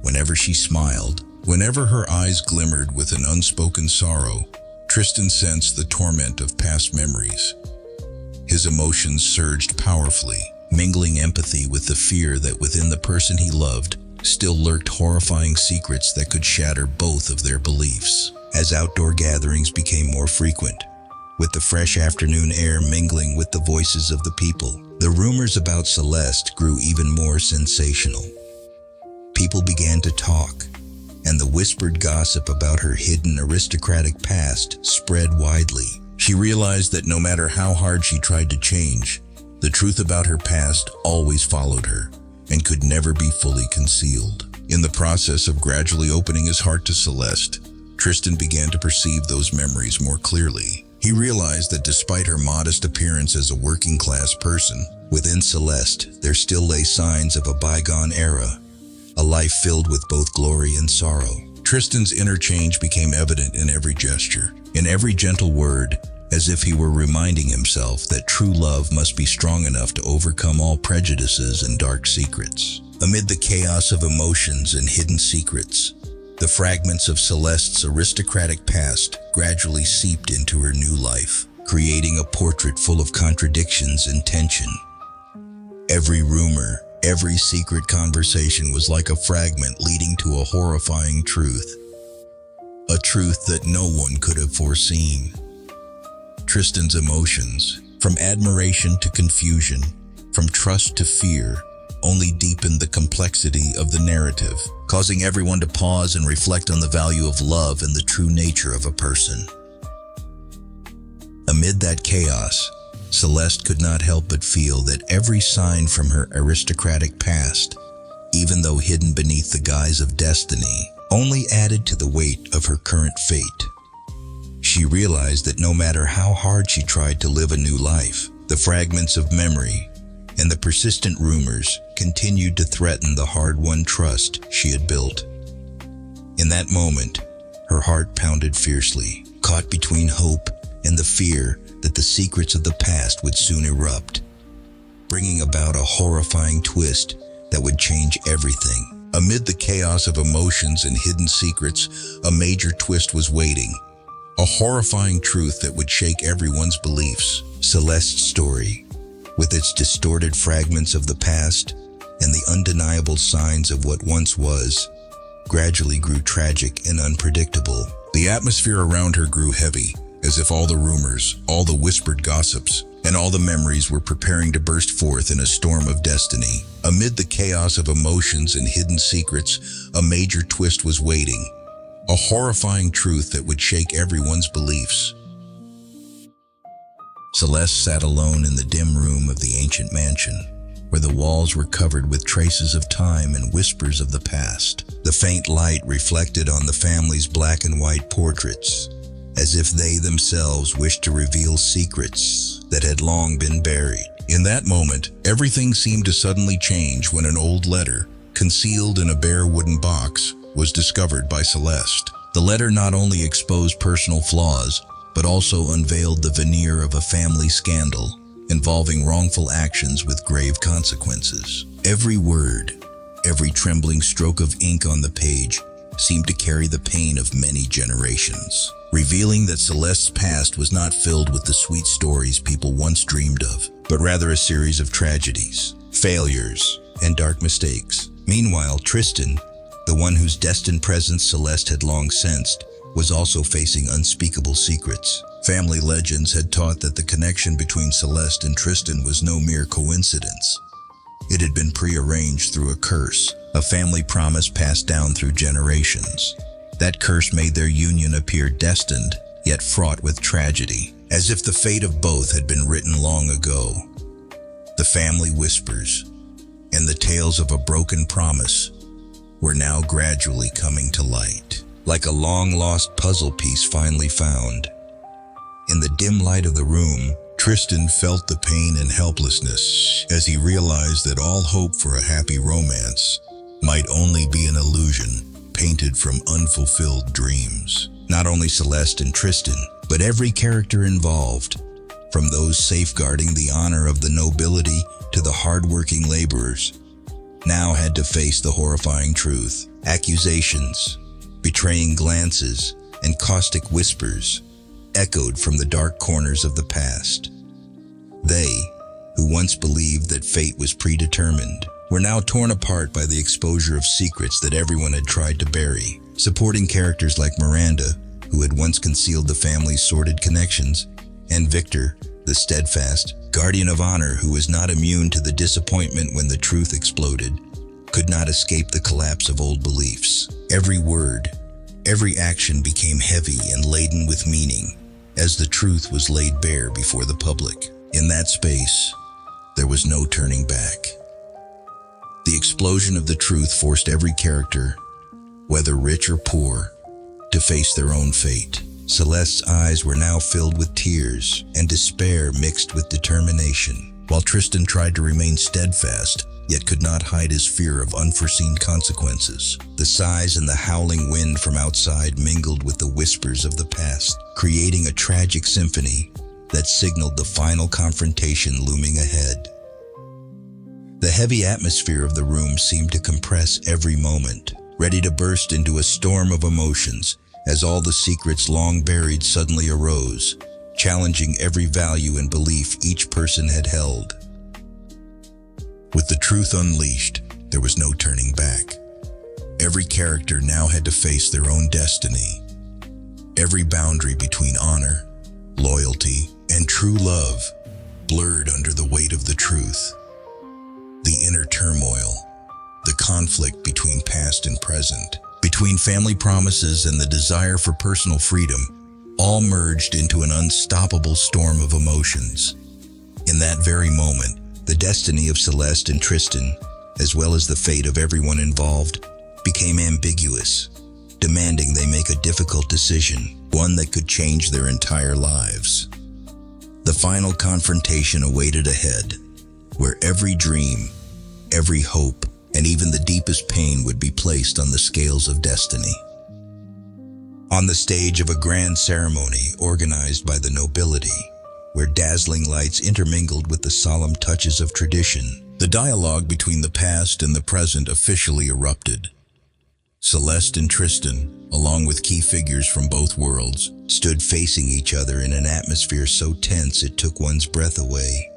Whenever she smiled, whenever her eyes glimmered with an unspoken sorrow, Tristan sensed the torment of past memories. His emotions surged powerfully, mingling empathy with the fear that within the person he loved still lurked horrifying secrets that could shatter both of their beliefs. As outdoor gatherings became more frequent, with the fresh afternoon air mingling with the voices of the people, the rumors about Celeste grew even more sensational. People began to talk, and the whispered gossip about her hidden aristocratic past spread widely. She realized that no matter how hard she tried to change, the truth about her past always followed her and could never be fully concealed. In the process of gradually opening his heart to Celeste, Tristan began to perceive those memories more clearly. He realized that despite her modest appearance as a working-class person, within Celeste there still lay signs of a bygone era, a life filled with both glory and sorrow. Tristan's inner change became evident in every gesture, in every gentle word, as if he were reminding himself that true love must be strong enough to overcome all prejudices and dark secrets. Amid the chaos of emotions and hidden secrets, the fragments of Celeste's aristocratic past gradually seeped into her new life, creating a portrait full of contradictions and tension. Every rumor, every secret conversation was like a fragment leading to a horrifying truth, a truth that no one could have foreseen. Tristan's emotions, from admiration to confusion, from trust to fear, only deepened the complexity of the narrative, causing everyone to pause and reflect on the value of love and the true nature of a person. Amid that chaos, Celeste could not help but feel that every sign from her aristocratic past, even though hidden beneath the guise of destiny, only added to the weight of her current fate. She realized that no matter how hard she tried to live a new life, the fragments of memory and the persistent rumors continued to threaten the hard-won trust she had built. In that moment, her heart pounded fiercely, caught between hope and the fear that the secrets of the past would soon erupt, bringing about a horrifying twist that would change everything. Amid the chaos of emotions and hidden secrets, a major twist was waiting. A horrifying truth that would shake everyone's beliefs. Celeste's story, with its distorted fragments of the past and the undeniable signs of what once was, gradually grew tragic and unpredictable. The atmosphere around her grew heavy, as if all the rumors, all the whispered gossips, and all the memories were preparing to burst forth in a storm of destiny. Amid the chaos of emotions and hidden secrets, a major twist was waiting. A horrifying truth that would shake everyone's beliefs. Celeste sat alone in the dim room of the ancient mansion, where the walls were covered with traces of time and whispers of the past. The faint light reflected on the family's black and white portraits, as if they themselves wished to reveal secrets that had long been buried. In that moment, everything seemed to suddenly change when an old letter, concealed in a bare wooden box, was discovered by Celeste. The letter not only exposed personal flaws, but also unveiled the veneer of a family scandal involving wrongful actions with grave consequences. Every word, every trembling stroke of ink on the page seemed to carry the pain of many generations, revealing that Celeste's past was not filled with the sweet stories people once dreamed of, but rather a series of tragedies, failures, and dark mistakes. Meanwhile, Tristan, the one whose destined presence Celeste had long sensed, was also facing unspeakable secrets. Family legends had taught that the connection between Celeste and Tristan was no mere coincidence. It had been prearranged through a curse, a family promise passed down through generations. That curse made their union appear destined, yet fraught with tragedy, as if the fate of both had been written long ago. The family whispers, and the tales of a broken promise, were now gradually coming to light, like a long-lost puzzle piece finally found. In the dim light of the room, Tristan felt the pain and helplessness as he realized that all hope for a happy romance might only be an illusion painted from unfulfilled dreams. Not only Celeste and Tristan, but every character involved, from those safeguarding the honor of the nobility to the hardworking laborers, now had to face the horrifying truth. Accusations, betraying glances, and caustic whispers echoed from the dark corners of the past. They, who once believed that fate was predetermined, were now torn apart by the exposure of secrets that everyone had tried to bury. Supporting characters like Miranda, who had once concealed the family's sordid connections, and Victor, the steadfast guardian of honor who was not immune to the disappointment when the truth exploded, could not escape the collapse of old beliefs. Every word, every action became heavy and laden with meaning as the truth was laid bare before the public. In that space, there was no turning back. The explosion of the truth forced every character, whether rich or poor, to face their own fate. Celeste's eyes were now filled with tears and despair mixed with determination, while Tristan tried to remain steadfast, yet could not hide his fear of unforeseen consequences. The sighs and the howling wind from outside mingled with the whispers of the past, creating a tragic symphony that signaled the final confrontation looming ahead. The heavy atmosphere of the room seemed to compress every moment, ready to burst into a storm of emotions as all the secrets long buried suddenly arose, challenging every value and belief each person had held. With the truth unleashed, there was no turning back. Every character now had to face their own destiny. Every boundary between honor, loyalty, and true love blurred under the weight of the truth. The inner turmoil, the conflict between past and present, between family promises and the desire for personal freedom, all merged into an unstoppable storm of emotions. In that very moment, the destiny of Celeste and Tristan, as well as the fate of everyone involved, became ambiguous, demanding they make a difficult decision, one that could change their entire lives. The final confrontation awaited ahead, where every dream, every hope, and even the deepest pain would be placed on the scales of destiny. On the stage of a grand ceremony organized by the nobility, where dazzling lights intermingled with the solemn touches of tradition. The dialogue between the past and the present officially erupted. Celeste and Tristan, along with key figures from both worlds, stood facing each other in an atmosphere so tense it took one's breath away.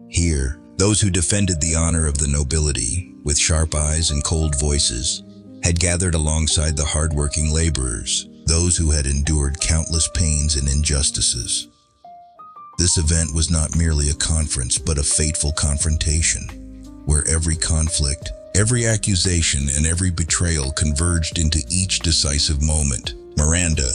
Here, those who defended the honor of the nobility, with sharp eyes and cold voices, had gathered alongside the hardworking laborers, those who had endured countless pains and injustices. This event was not merely a conference, but a fateful confrontation, where every conflict, every accusation, and every betrayal converged into each decisive moment. Miranda,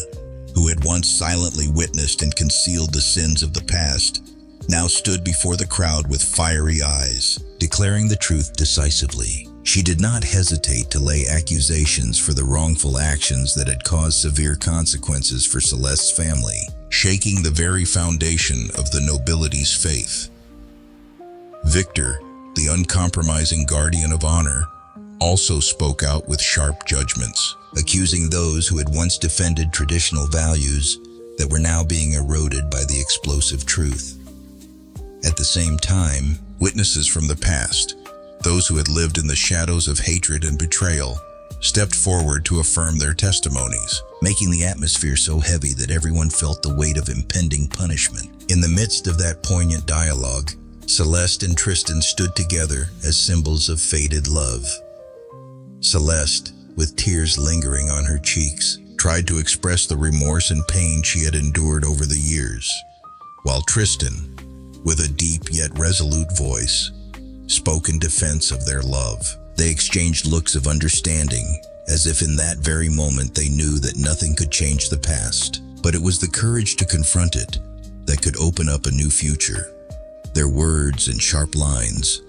who had once silently witnessed and concealed the sins of the past, now stood before the crowd with fiery eyes, declaring the truth decisively. She did not hesitate to lay accusations for the wrongful actions that had caused severe consequences for Celeste's family, shaking the very foundation of the nobility's faith. Victor, the uncompromising guardian of honor, also spoke out with sharp judgments, accusing those who had once defended traditional values that were now being eroded by the explosive truth. At the same time, witnesses from the past, those who had lived in the shadows of hatred and betrayal, stepped forward to affirm their testimonies, making the atmosphere so heavy that everyone felt the weight of impending punishment. In the midst of that poignant dialogue, Celeste and Tristan stood together as symbols of fated love. Celeste, with tears lingering on her cheeks, tried to express the remorse and pain she had endured over the years, while Tristan, with a deep yet resolute voice, spoke in defense of their love. They exchanged looks of understanding, as if in that very moment they knew that nothing could change the past, but it was the courage to confront it that could open up a new future. Their words and sharp lines,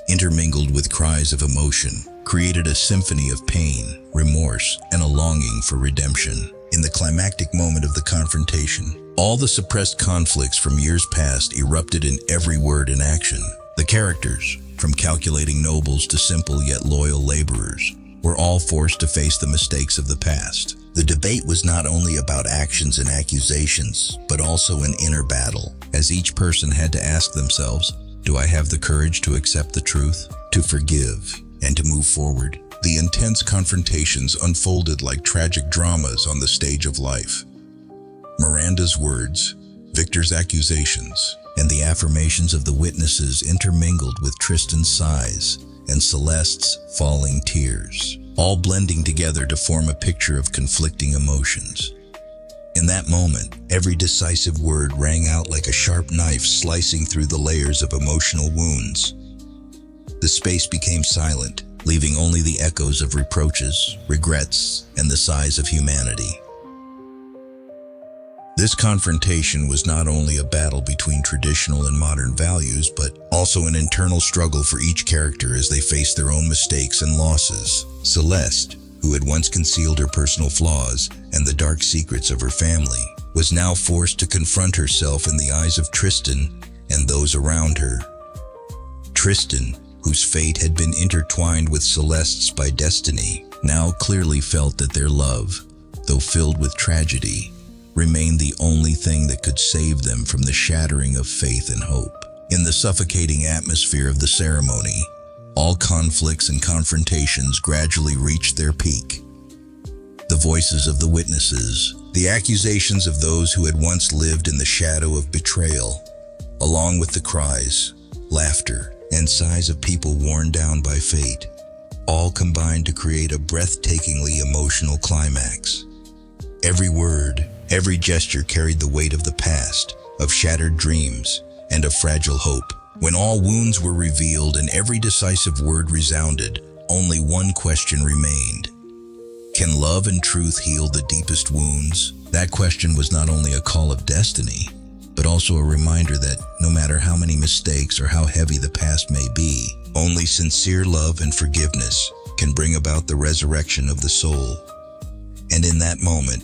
intermingled with cries of emotion, created a symphony of pain, remorse, and a longing for redemption. In the climactic moment of the confrontation, all the suppressed conflicts from years past erupted in every word and action. The characters, from calculating nobles to simple yet loyal laborers, were all forced to face the mistakes of the past. The debate was not only about actions and accusations, but also an inner battle, as each person had to ask themselves, do I have the courage to accept the truth, to forgive, and to move forward? The intense confrontations unfolded like tragic dramas on the stage of life. Miranda's words, Victor's accusations, and the affirmations of the witnesses intermingled with Tristan's sighs and Celeste's falling tears, all blending together to form a picture of conflicting emotions. In that moment, every decisive word rang out like a sharp knife slicing through the layers of emotional wounds. The space became silent, leaving only the echoes of reproaches, regrets, and the sighs of humanity. This confrontation was not only a battle between traditional and modern values, but also an internal struggle for each character as they faced their own mistakes and losses. Celeste, who had once concealed her personal flaws and the dark secrets of her family, was now forced to confront herself in the eyes of Tristan and those around her. Tristan, whose fate had been intertwined with Celeste's by destiny, now clearly felt that their love, though filled with tragedy, remained the only thing that could save them from the shattering of faith and hope. In the suffocating atmosphere of the ceremony, all conflicts and confrontations gradually reached their peak. The voices of the witnesses, the accusations of those who had once lived in the shadow of betrayal, along with the cries, laughter, and sighs of people worn down by fate, all combined to create a breathtakingly emotional climax. Every word, every gesture carried the weight of the past, of shattered dreams, and of fragile hope. When all wounds were revealed and every decisive word resounded, only one question remained. Can love and truth heal the deepest wounds? That question was not only a call of destiny, but also a reminder that no matter how many mistakes or how heavy the past may be, only sincere love and forgiveness can bring about the resurrection of the soul. And in that moment,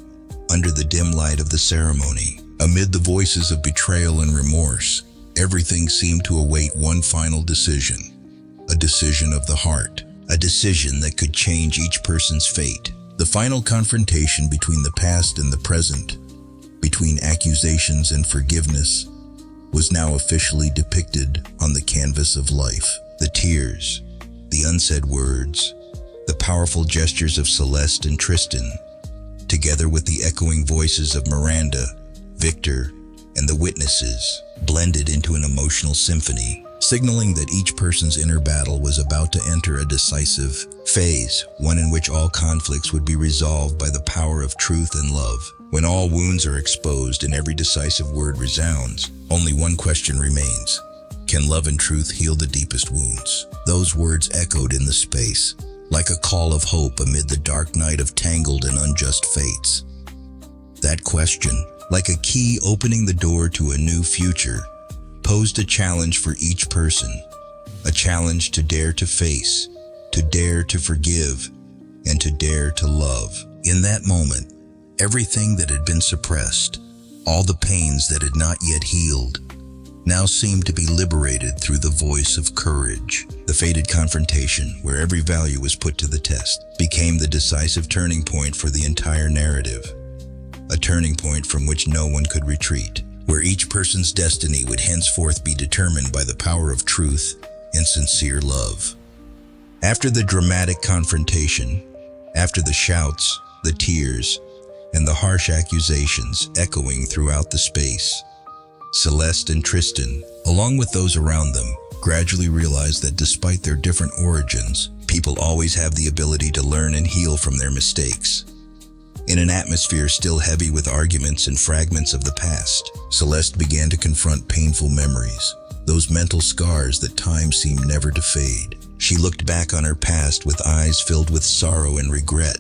under the dim light of the ceremony, amid the voices of betrayal and remorse, everything seemed to await one final decision, a decision of the heart, a decision that could change each person's fate. The final confrontation between the past and the present, between accusations and forgiveness, was now officially depicted on the canvas of life. The tears, the unsaid words, the powerful gestures of Celeste and Tristan, together with the echoing voices of Miranda, Victor, and the witnesses, blended into an emotional symphony, signaling that each person's inner battle was about to enter a decisive phase, one in which all conflicts would be resolved by the power of truth and love. When all wounds are exposed and every decisive word resounds, only one question remains. Can love and truth heal the deepest wounds? Those words echoed in the space, like a call of hope amid the dark night of tangled and unjust fates. That question, like a key opening the door to a new future, posed a challenge for each person, a challenge to dare to face, to dare to forgive, and to dare to love. In that moment, everything that had been suppressed, all the pains that had not yet healed, now seemed to be liberated through the voice of courage. The fated confrontation, where every value was put to the test, became the decisive turning point for the entire narrative. A turning point from which no one could retreat, where each person's destiny would henceforth be determined by the power of truth and sincere love. After the dramatic confrontation, after the shouts, the tears, and the harsh accusations echoing throughout the space, Celeste and Tristan, along with those around them, gradually realized that despite their different origins, people always have the ability to learn and heal from their mistakes. In an atmosphere still heavy with arguments and fragments of the past, Celeste began to confront painful memories, those mental scars that time seemed never to fade. She looked back on her past with eyes filled with sorrow and regret,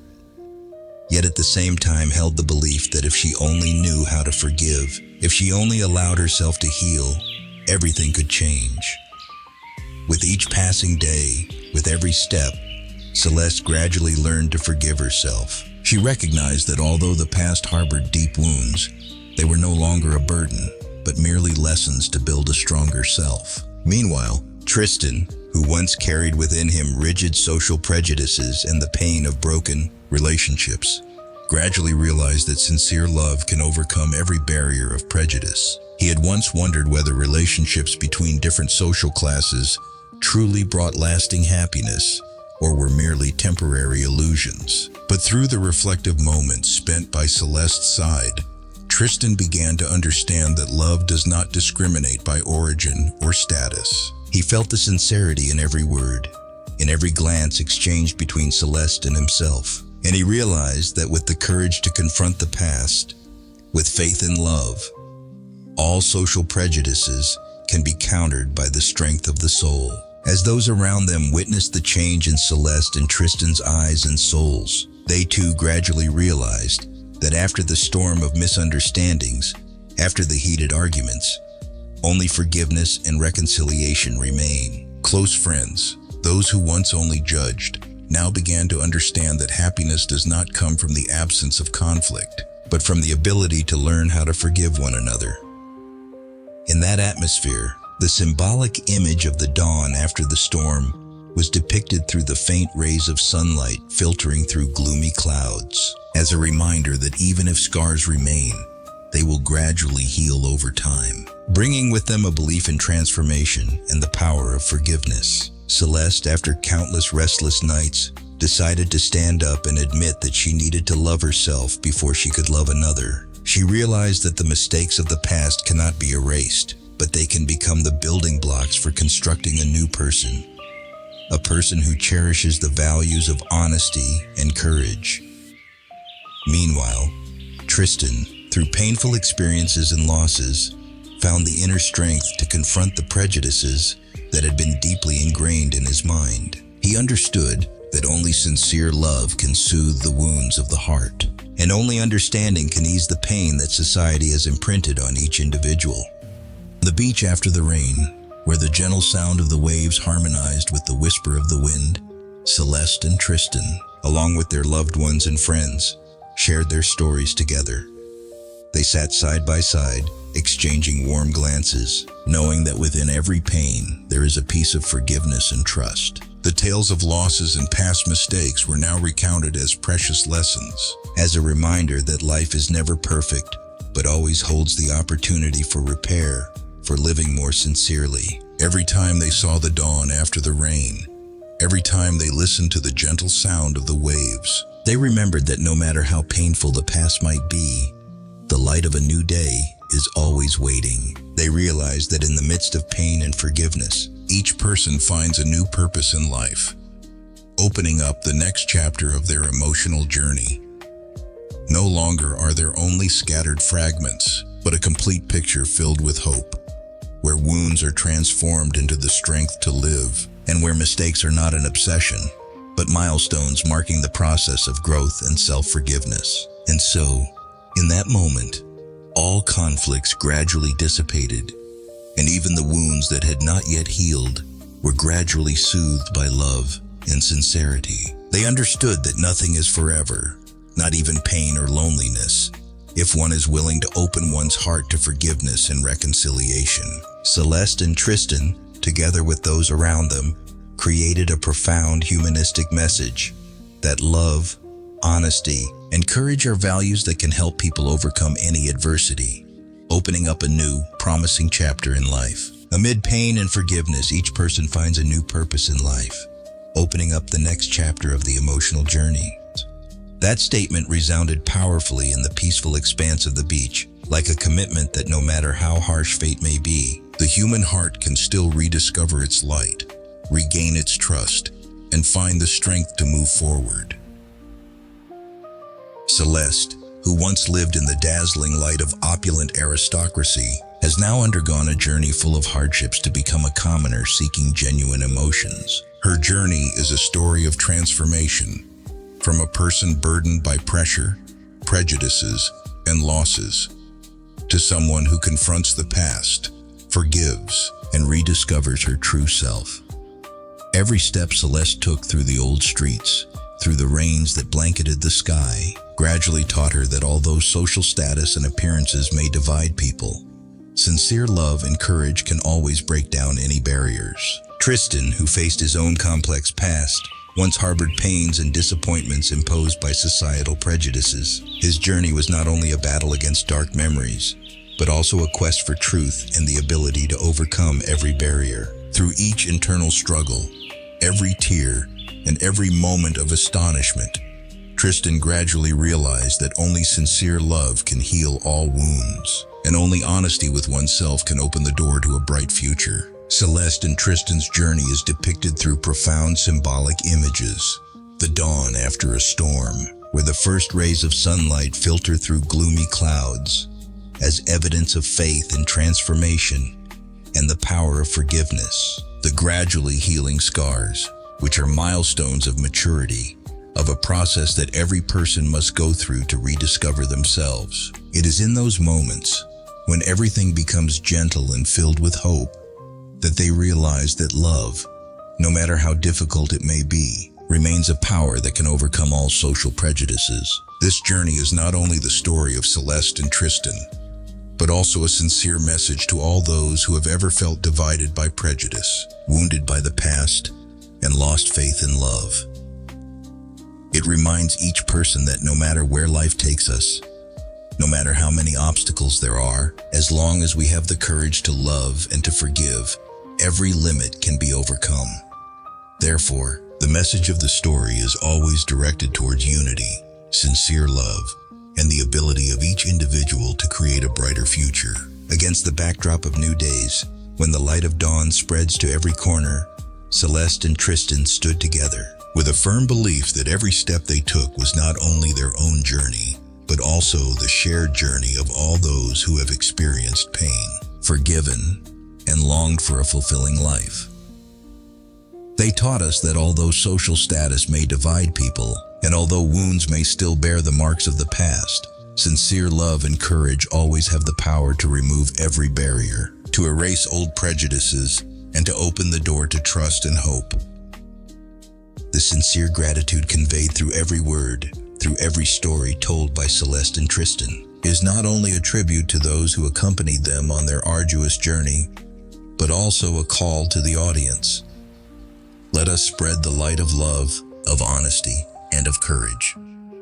yet at the same time held the belief that if she only knew how to forgive, if she only allowed herself to heal, everything could change. With each passing day, with every step, Celeste gradually learned to forgive herself. She recognized that although the past harbored deep wounds, they were no longer a burden, but merely lessons to build a stronger self. Meanwhile, Tristan, who once carried within him rigid social prejudices and the pain of broken relationships, gradually realized that sincere love can overcome every barrier of prejudice. He had once wondered whether relationships between different social classes truly brought lasting happiness, or were merely temporary illusions. But through the reflective moments spent by Celeste's side, Tristan began to understand that love does not discriminate by origin or status. He felt the sincerity in every word, in every glance exchanged between Celeste and himself. And he realized that with the courage to confront the past, with faith in love, all social prejudices can be countered by the strength of the soul. As those around them witnessed the change in Celeste and Tristan's eyes and souls, they too gradually realized that after the storm of misunderstandings, after the heated arguments, only forgiveness and reconciliation remain. Close friends, those who once only judged, now began to understand that happiness does not come from the absence of conflict, but from the ability to learn how to forgive one another. In that atmosphere, the symbolic image of the dawn after the storm was depicted through the faint rays of sunlight filtering through gloomy clouds, as a reminder that even if scars remain, they will gradually heal over time, bringing with them a belief in transformation and the power of forgiveness. Celeste, after countless restless nights, decided to stand up and admit that she needed to love herself before she could love another. She realized that the mistakes of the past cannot be erased, but they can become the building blocks for constructing a new person. A person who cherishes the values of honesty and courage. Meanwhile, Tristan, through painful experiences and losses, found the inner strength to confront the prejudices that had been deeply ingrained in his mind. He understood that only sincere love can soothe the wounds of the heart, and only understanding can ease the pain that society has imprinted on each individual. The beach after the rain, where the gentle sound of the waves harmonized with the whisper of the wind, Celeste and Tristan, along with their loved ones and friends, shared their stories together. They sat side by side, exchanging warm glances, knowing that within every pain there is a piece of forgiveness and trust. The tales of losses and past mistakes were now recounted as precious lessons, as a reminder that life is never perfect, but always holds the opportunity for repair, for living more sincerely. Every time they saw the dawn after the rain, every time they listened to the gentle sound of the waves, they remembered that no matter how painful the past might be, the light of a new day is always waiting. They realized that in the midst of pain and forgiveness, each person finds a new purpose in life, opening up the next chapter of their emotional journey. No longer are there only scattered fragments, but a complete picture filled with hope, where wounds are transformed into the strength to live, and where mistakes are not an obsession, but milestones marking the process of growth and self-forgiveness. And so, in that moment, all conflicts gradually dissipated, and even the wounds that had not yet healed were gradually soothed by love and sincerity. They understood that nothing is forever, not even pain or loneliness, if one is willing to open one's heart to forgiveness and reconciliation. Celeste and Tristan, together with those around them, created a profound humanistic message that love, honesty, and courage are values that can help people overcome any adversity, opening up a new, promising chapter in life. Amid pain and forgiveness, each person finds a new purpose in life, opening up the next chapter of the emotional journey. That statement resounded powerfully in the peaceful expanse of the beach, like a commitment that no matter how harsh fate may be, the human heart can still rediscover its light, regain its trust, and find the strength to move forward. Celeste, who once lived in the dazzling light of opulent aristocracy, has now undergone a journey full of hardships to become a commoner seeking genuine emotions. Her journey is a story of transformation, from a person burdened by pressure, prejudices, and losses, to someone who confronts the past, forgives, and rediscovers her true self. Every step Celeste took through the old streets, through the rains that blanketed the sky, gradually taught her that although social status and appearances may divide people, sincere love and courage can always break down any barriers. Tristan, who faced his own complex past, once harbored pains and disappointments imposed by societal prejudices. His journey was not only a battle against dark memories, but also a quest for truth and the ability to overcome every barrier. Through each internal struggle, every tear, and every moment of astonishment, Tristan gradually realized that only sincere love can heal all wounds, and only honesty with oneself can open the door to a bright future. Celeste and Tristan's journey is depicted through profound symbolic images. The dawn after a storm, where the first rays of sunlight filter through gloomy clouds, as evidence of faith and transformation, and the power of forgiveness. The gradually healing scars, which are milestones of maturity, of a process that every person must go through to rediscover themselves. It is in those moments, when everything becomes gentle and filled with hope, that they realize that love, no matter how difficult it may be, remains a power that can overcome all social prejudices. This journey is not only the story of Celeste and Tristan, but also a sincere message to all those who have ever felt divided by prejudice, wounded by the past, and lost faith in love. It reminds each person that no matter where life takes us, no matter how many obstacles there are, as long as we have the courage to love and to forgive, every limit can be overcome. Therefore, the message of the story is always directed towards unity, sincere love, and the ability of each individual to create a brighter future. Against the backdrop of new days, when the light of dawn spreads to every corner, Celeste and Tristan stood together, with a firm belief that every step they took was not only their own journey, but also the shared journey of all those who have experienced pain, forgiven, and longed for a fulfilling life. They taught us that although social status may divide people, and although wounds may still bear the marks of the past, sincere love and courage always have the power to remove every barrier, to erase old prejudices, and to open the door to trust and hope. The sincere gratitude conveyed through every word, through every story told by Celeste and Tristan, is not only a tribute to those who accompanied them on their arduous journey, but also a call to the audience. Let us spread the light of love, of honesty, and of courage.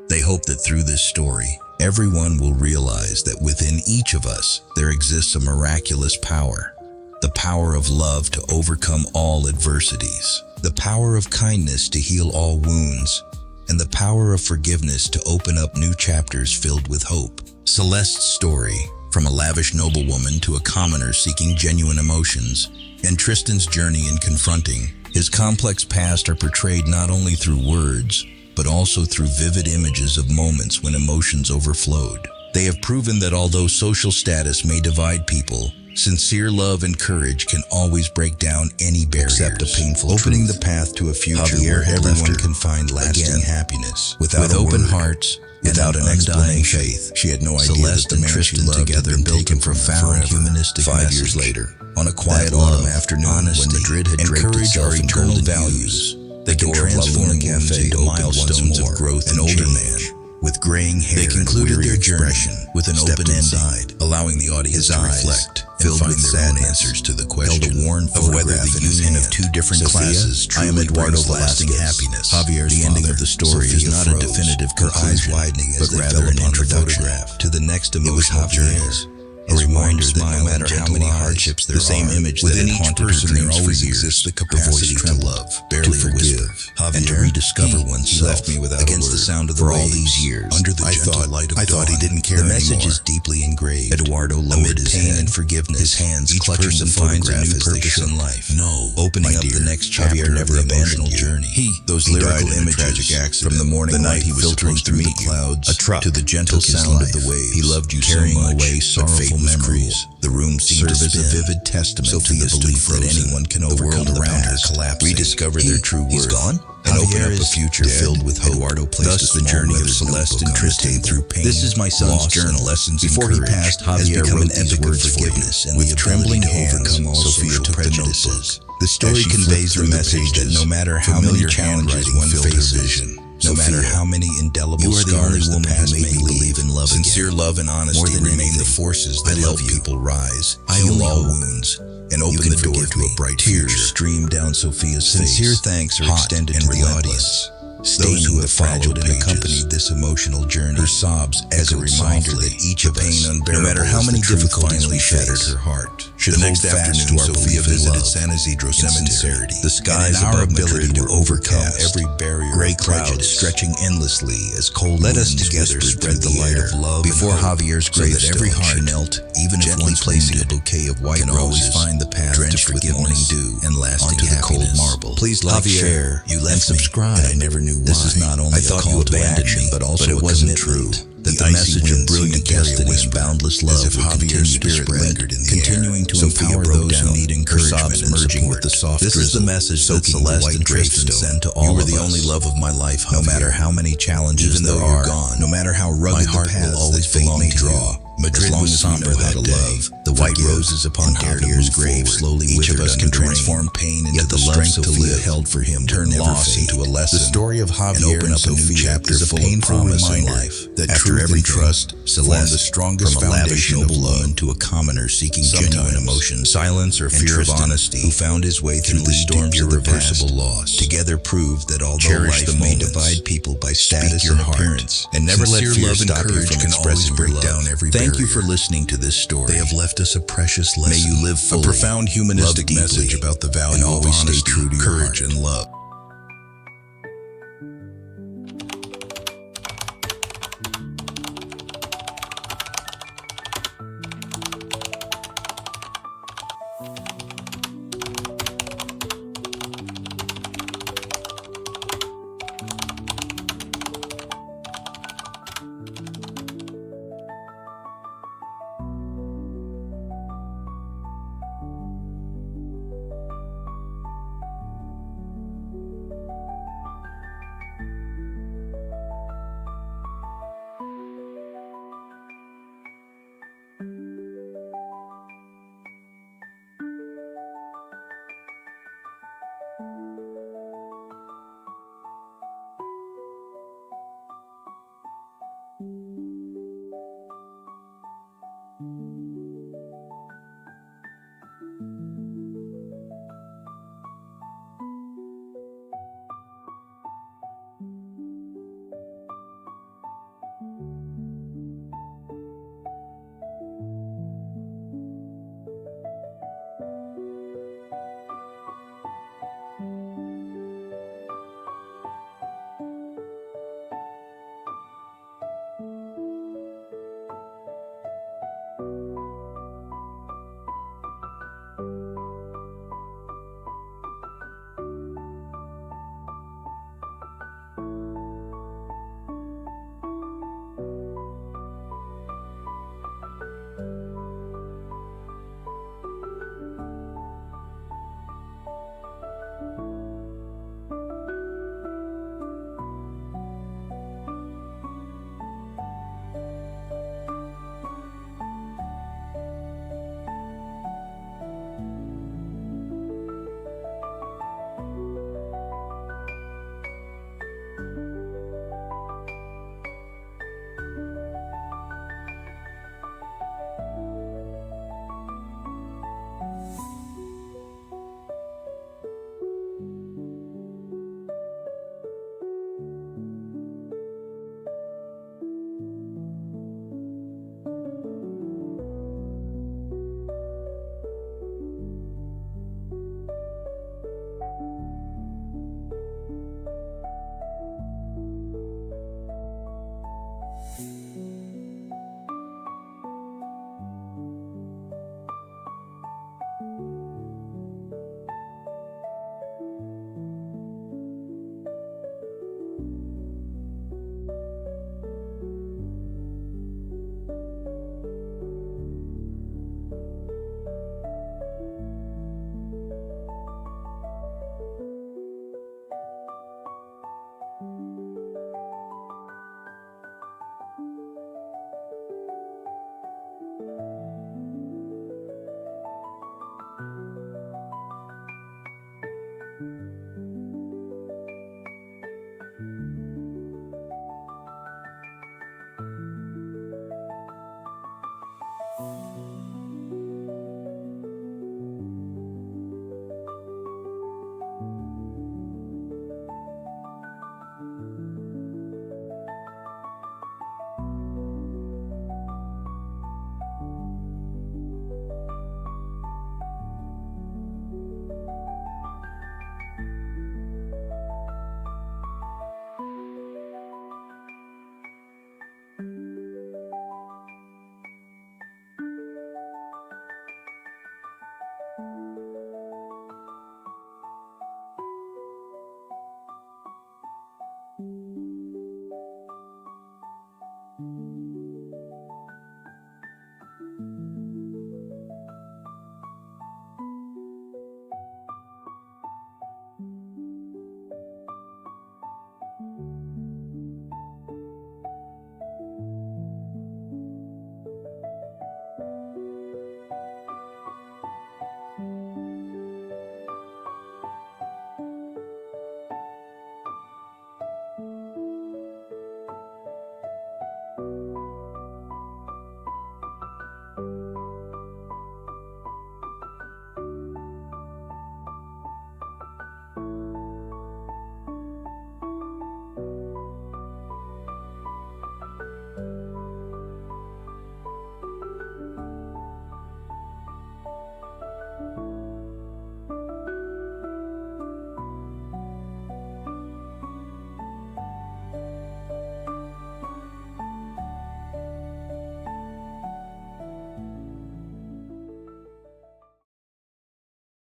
They hope that through this story, everyone will realize that within each of us there exists a miraculous power, the power of love to overcome all adversities, the power of kindness to heal all wounds, and the power of forgiveness to open up new chapters filled with hope. Celeste's story, from a lavish noblewoman to a commoner seeking genuine emotions, and Tristan's journey in confronting his complex past, are portrayed not only through words, but also through vivid images of moments when emotions overflowed. They have proven that although social status may divide people, sincere love and courage can always break down any barriers. Except a painful opening truth. The path to a future where everyone can find lasting happiness. With open hearts, without an undying faith, she had no idea Celeste that the man she loved together had been taken profound humanistic 5 years later. On a quiet autumn afternoon, when Madrid had draped itself in golden values, they can transform cafe to milestones of growth and older man. With graying hair, they concluded their journey with an open ending, allowing the audience to reflect, filled with sad answers to the question of whether the union of two different classes truly brings lasting happiness. The ending of the story is not a definitive conclusion, but rather an introduction to the next emotional journey. A reminder that no matter how many hardships there are, the same image within each person there always exists the capacity to love, barely to forgive, and to rediscover oneself against the sound of the waves. For all these years, under the gentle light of dawn, I thought he didn't care anymore. The message is deeply engraved. Eduardo lowered his pain and forgiveness, his hands clutching the photograph as they should. Life. No, opening up the next chapter of the emotional journey. Those lyrical images from the morning the night he was supposed to meet clouds, to the gentle sound of the waves. He loved you so much, away sorrowful memories. The room serves as a vivid testament to the belief that anyone can overcome the around her collapse, rediscover their true worth, and open up a future filled with hope. Thus, the journey of Celeste and Tristan through pain. This is my son's journal. Lessons before he passed, Javier wrote an epic of forgiveness, and with trembling hands, Sophia took the notebook. The story conveys the message that no matter how many challenges one faces, no matter how many indelible scars the past may believe in love sincere again. Love and honesty remain the forces that help people rise, heal all wounds, and open the door to a bright future. Tears stream down Sophia's face. Sincere thanks are extended to the audience, those who have followed and accompanied this emotional journey. Her sobs as a reminder that each of us, no matter how many difficulties we shattered her heart, should hold fast to our Sophia visited San Isidro Cemetery. The skies above ability to overcome every barrier, gray clouds stretching endlessly as cold winds. Let us together spread the light of love before Javier's grave, so that every heart knelt, even if once placing a bouquet of white roses, find the path drenched with morning dew and lasting happiness. Cold marble. Please like, share, and subscribe. I never knew why. This is not only a call to action, but also it wasn't true. That the message of brilliant destiny and boundless love will continue to spread, continuing to empower those who need encouragement and merging with the soft drizzle. This is the message that Celeste and Tristan send to all of us. You were the only love of my life, Javier. No matter how many challenges there are, no matter how rugged the paths that fate may draw, Madrid was somber that day. The white roses upon Javier's grave slowly withered. Each of us can transform pain into the strength Sophia held for him, turn loss into a lesson. The story of Javier and up a new chapter is a painful reminder that after every trust, Celeste, the strongest foundation of love, to a commoner seeking genuine emotion, silence or fear of honesty, who found his way through the storms of irreversible loss, together proved that although life may divide people by status and appearance, and never let fear stop you from expressing your love. Thank you for listening to this story. They have left us a precious lesson. May you live fully. A profound humanistic message about the value of honesty, courage, and love.